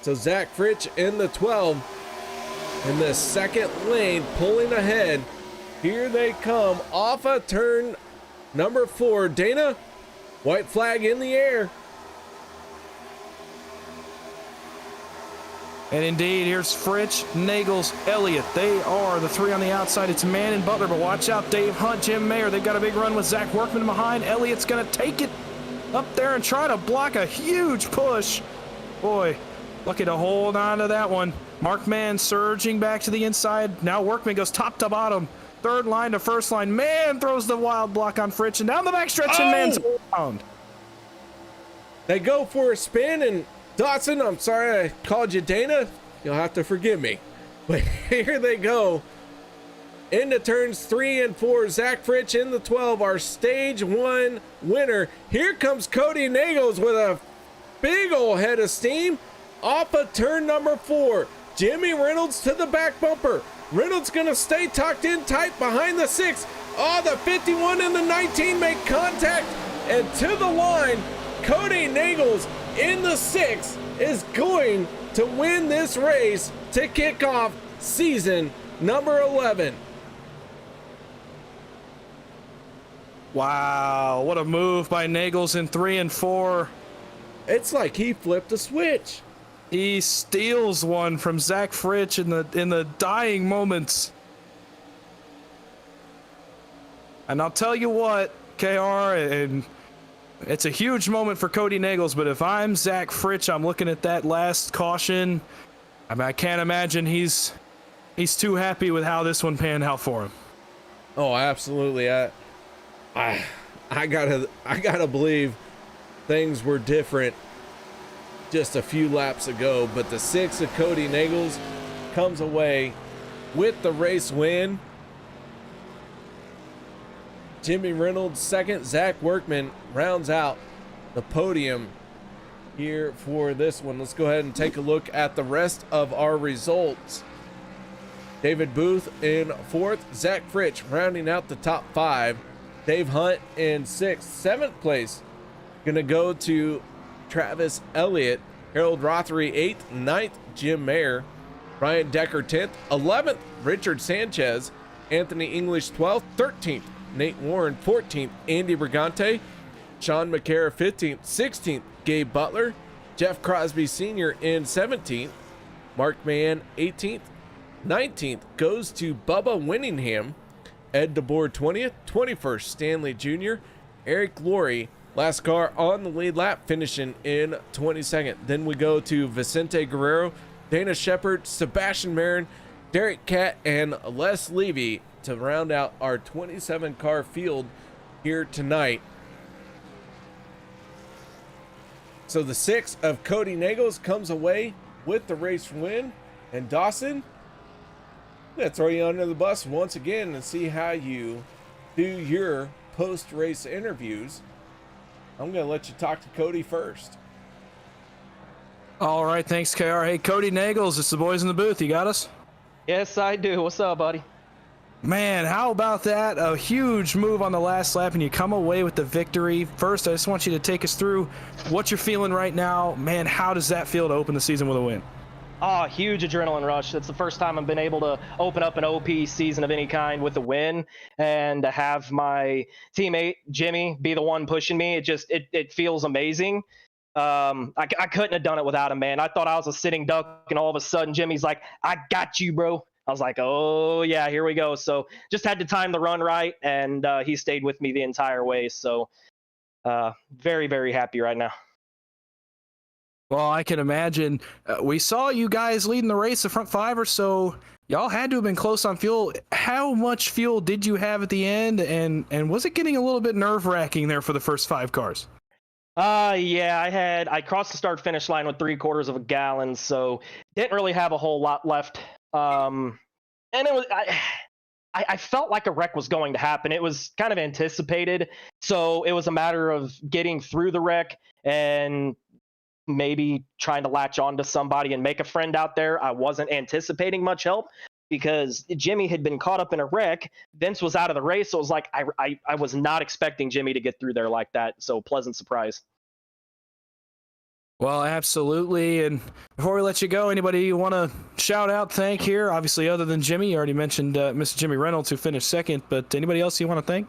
So Zach Fritsch in the 12 in the second lane pulling ahead. Here they come off of turn number 4. Dana, white flag in the air. And indeed, here's Fritsch, Nagels, Elliott. They are the 3 on the outside. It's Mann and Butler, but watch out, Dave Hunt, Jim Mayer. They've got a big run with Zach Workman behind. Elliott's going to take it up there and try to block a huge push. Boy, lucky to hold on to that one. Mark Mann surging back to the inside. Now Workman goes top to bottom. Third line to first line. Mann throws the wild block on Fritsch, and down the backstretch, and Mann's around. They go for a spin, and Dawson, I'm sorry I called you Dana. You'll have to forgive me. But here they go. Into turns 3 and 4. Zach Fritsch in the 12, our stage 1 winner. Here comes Cody Nagels with a big old head of steam off of turn number 4. Jimmy Reynolds to the back bumper. Reynolds gonna stay tucked in tight behind the 6. Oh, the 51 and the 19 make contact, and to the line, Cody Nagels in the 6 is going to win this race to kick off season number 11. Wow, what a move by Nagels in 3 and 4. It's like he flipped a switch. He steals one from Zach Fritsch in the dying moments. And I'll tell you what, KR, and it's a huge moment for Cody Nagels, but if I'm Zach Fritsch, I'm looking at that last caution. I mean, I can't imagine he's too happy with how this one panned out for him. Oh, absolutely. I gotta believe things were different just a few laps ago, but the 6 of Cody Nagels comes away with the race win. Jimmy Reynolds second. Zach Workman rounds out the podium here for this one. Let's go ahead and take a look at the rest of our results. David Booth in fourth. Zach Fritsch rounding out the top 5. Dave Hunt in 6th. 7th place gonna go to Travis Elliott. Harold Rothery 8th. 9th Jim Mayer. Ryan Decker 10th. 11th Richard Sanchez. Anthony English 12th. 13th Nate Warren. 14th Andy Brigante. Sean McCara 15th. 16th Gabe Butler. Jeff Crosby Sr. in 17th. Mark Mann 18th. 19th goes to Bubba Winningham. Ed DeBoer 20th. 21st Stanley Jr. Eric Laurie, last car on the lead lap, finishing in 22nd. Then we go to Vicente Guerrero, Dana Shepard, Sebastian Marin, Derek Catt, and Les Levy to round out our 27 car field here tonight. So the 6 of Cody Nagels comes away with the race win. And Dawson, I'm going to throw you under the bus once again and see how you do your post-race interviews. I'm going to let you talk to Cody first. All right, thanks, KR. Hey, Cody Nagels, it's the boys in the booth. You got us? Yes, I do. What's up, buddy? Man, how about that? A huge move on the last lap, and you come away with the victory. First, I just want you to take us through what you're feeling right now. Man, how does that feel to open the season with a win? Oh, huge adrenaline rush. It's the first time I've been able to open up an OP season of any kind with a win, and to have my teammate Jimmy be the one pushing me. It feels amazing. I couldn't have done it without him, man. I thought I was a sitting duck, and all of a sudden Jimmy's like, "I got you, bro." I was like, "Oh yeah, here we go." So just had to time the run right, and he stayed with me the entire way. So very, very happy right now. Well, I can imagine. We saw you guys leading the race, the front 5 or so. Y'all had to have been close on fuel. How much fuel did you have at the end, and was it getting a little bit nerve-wracking there for the first 5 cars? Yeah, I crossed the start finish line with 3/4 of a gallon, so didn't really have a whole lot left. And it was I felt like a wreck was going to happen. It was kind of anticipated, so it was a matter of getting through the wreck and maybe trying to latch on to somebody and make a friend out there. I wasn't anticipating much help because Jimmy had been caught up in a wreck. Vince was out of the race, so it was like I was not expecting Jimmy to get through there like that. So pleasant surprise. Well, absolutely. And before we let you go, anybody you want to shout out, thank here? Obviously, other than Jimmy, you already mentioned Mr. Jimmy Reynolds, who finished second, but anybody else you want to thank?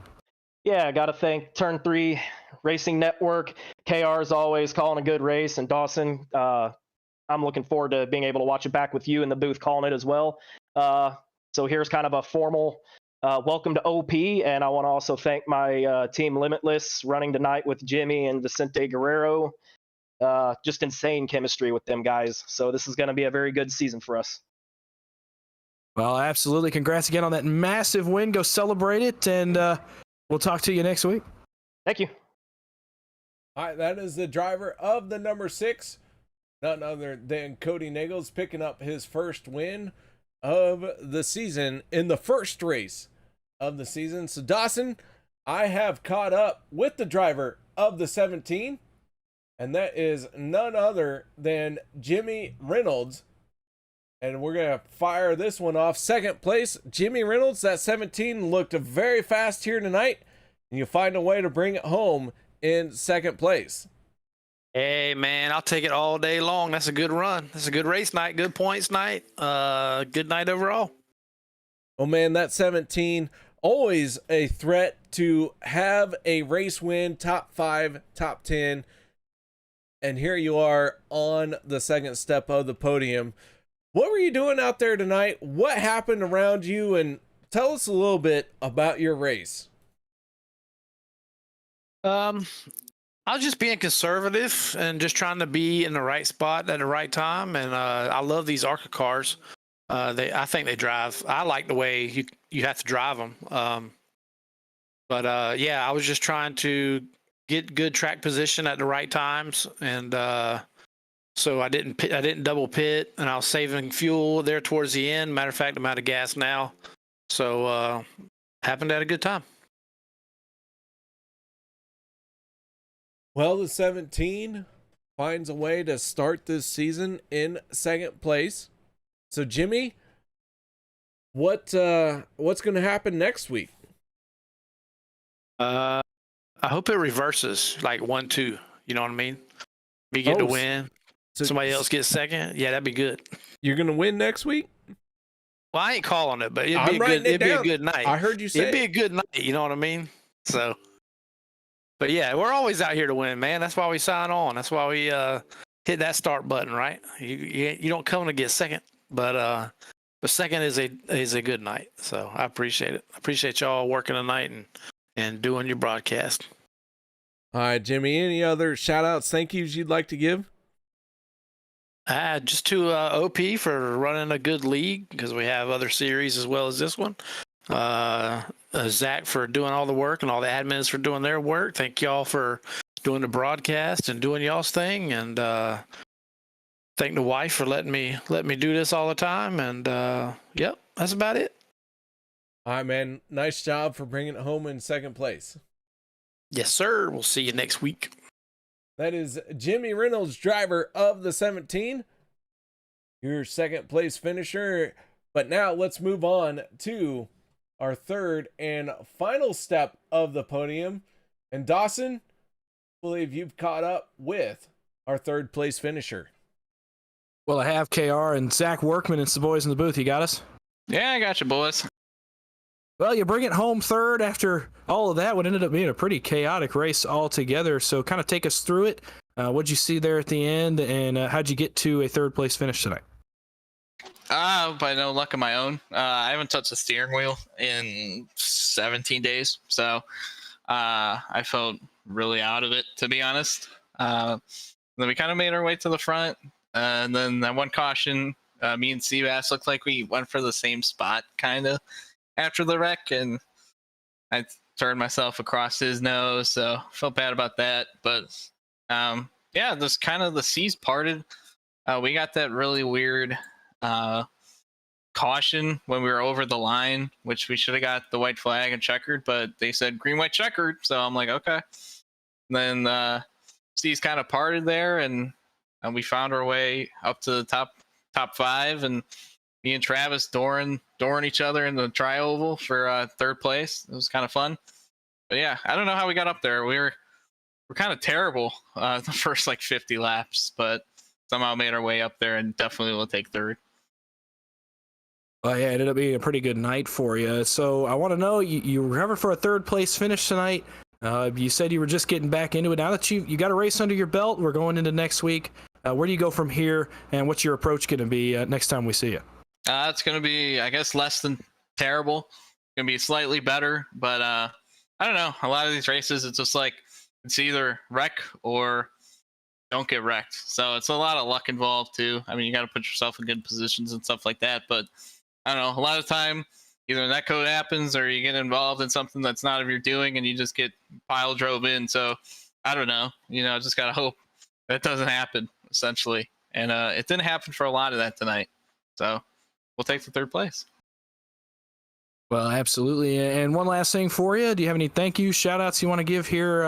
Yeah, I got to thank Turn 3 Racing Network. KR is always calling a good race, and Dawson, I'm looking forward to being able to watch it back with you in the booth calling it as well. So here's kind of a formal welcome to OP, and I want to also thank my team Limitless running tonight with Jimmy and Vicente Guerrero. Just insane chemistry with them guys. So this is going to be a very good season for us. Well, absolutely. Congrats again on that massive win. Go celebrate it, and we'll talk to you next week. Thank you. All right, that is the driver of the number 6, none other than Cody Nagels, picking up his first win of the season in the first race of the season. So Dawson, I have caught up with the driver of the 17, and that is none other than Jimmy Reynolds. And we're going to fire this one off. Second place, Jimmy Reynolds. That 17 looked very fast here tonight, and you find a way to bring it home in second place. Hey man, I'll take it all day long. That's a good run. That's a good race night. Good points night. Good night overall. Oh man, that 17, always a threat to have a race win, top 5, top 10. And here you are on the second step of the podium. What were you doing out there tonight? What happened around you? And tell us a little bit about your race. I was just being conservative and just trying to be in the right spot at the right time. And I love these ARCA cars. I think they drive. I like the way you have to drive them. Yeah, I was just trying to get good track position at the right times and so I didn't double pit, and I was saving fuel there towards the end. Matter of fact, I'm out of gas now, so happened to have a good time. Well, the 17 finds a way to start this season in second place. So, Jimmy, what's going to happen next week? I hope it reverses, like 1-2. You know what I mean? We get to win. So somebody else gets second. Yeah, that'd be good. You're going to win next week? Well, I ain't calling it, but it'd be a good night. I heard you say it'd be a good night. You know what I mean? So, but yeah, we're always out here to win, man. That's why we sign on. That's why we hit that start button, right? You don't come to get second, but second is a good night. So I appreciate it. I appreciate y'all working tonight and doing your broadcast. All right, Jimmy, any other shout outs, thank yous you'd like to give? Just to OP for running a good league, because we have other series as well as this one. Zach for doing all the work and all the admins for doing their work. Thank y'all for doing the broadcast and doing y'all's thing. And thank the wife for letting me do this all the time. And yep, that's about it. All right, man. Nice job for bringing it home in second place. Yes, sir. We'll see you next week. That is Jimmy Reynolds, driver of the 17, your second place finisher. But now let's move on to our third and final step of the podium. And Dawson, I believe you've caught up with our third place finisher. Well, I have KR and Zach Workman. It's the boys in the booth. You got us? Yeah, I got you, boys. Well, you bring it home third after all of that. What ended up being a pretty chaotic race altogether. So kind of take us through it. What'd you see there at the end, and how'd you get to a third place finish tonight? By no luck of my own, I haven't touched the steering wheel in 17 days. So I felt really out of it, to be honest. Then we kind of made our way to the front. And then that one caution, me and Seabass looked like we went for the same spot, kind of, after the wreck, and I turned myself across his nose, so felt bad about that. But yeah, this kind of the seas parted. We got that really weird caution when we were over the line, which we should have got the white flag and checkered, but they said green, white, checkered. So I'm like, okay. And then seas kind of parted there, and we found our way up to the top five, and me and Travis dooring each other in the tri-oval for third place. It was kind of fun. But yeah, I don't know how we got up there. We're kind of terrible the first like 50 laps, but somehow made our way up there and definitely will take third. Well, yeah, it ended up being a pretty good night for you. So I want to know, you recovered for a third place finish tonight. You said you were just getting back into it. Now that you got a race under your belt, we're going into next week. Where do you go from here, and what's your approach going to be next time we see you? It's going to be, I guess, less than terrible. It's going to be slightly better, but I don't know. A lot of these races, it's just like it's either wreck or don't get wrecked. So it's a lot of luck involved too. I mean, you got to put yourself in good positions and stuff like that. But I don't know. A lot of the time, either that code happens or you get involved in something that's not of your doing and you just get pile drove in. So I don't know. Just got to hope that doesn't happen, essentially. And it didn't happen for a lot of that tonight. So we'll take the third place. Well, absolutely. And one last thing for you. Do you have any thank you, shout outs you want to give here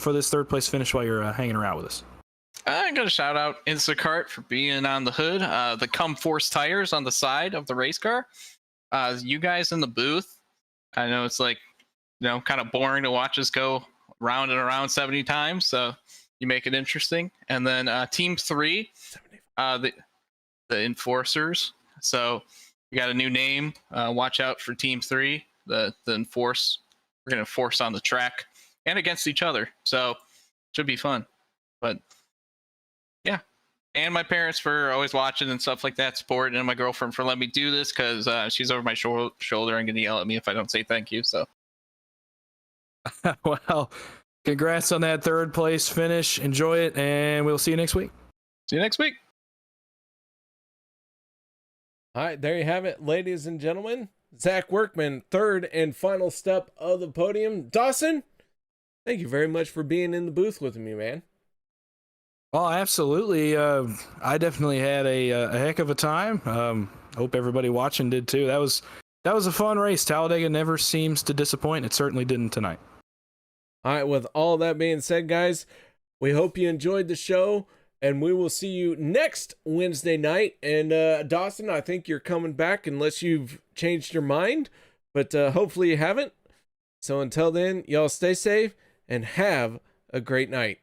for this third place finish while you're hanging around with us? I'm going to shout out Instacart for being on the hood, the Comforce tires on the side of the race car. You guys in the booth, I know it's like, kind of boring to watch us go round and around 70 times. So you make it interesting. And then Team 3, the Enforcers. So you got a new name. Watch out for Team 3, the Enforce. We're going to force on the track and against each other. So should be fun. But yeah. And my parents for always watching and stuff like that, supporting, and my girlfriend for letting me do this because she's over my shoulder and going to yell at me if I don't say thank you. So, well, congrats on that third place finish. Enjoy it, and we'll see you next week. See you next week. All right, there you have it, ladies and gentlemen. Zach Workman, third and final step of the podium. Dawson, thank you very much for being in the booth with me, man. Oh, absolutely. I definitely had a heck of a time. Hope everybody watching did too. That was a fun race. Talladega never seems to disappoint. It certainly didn't tonight. All right, with all that being said, guys, we hope you enjoyed the show, and we will see you next Wednesday night. And Dawson, I think you're coming back unless you've changed your mind, but hopefully you haven't. So until then, y'all stay safe and have a great night.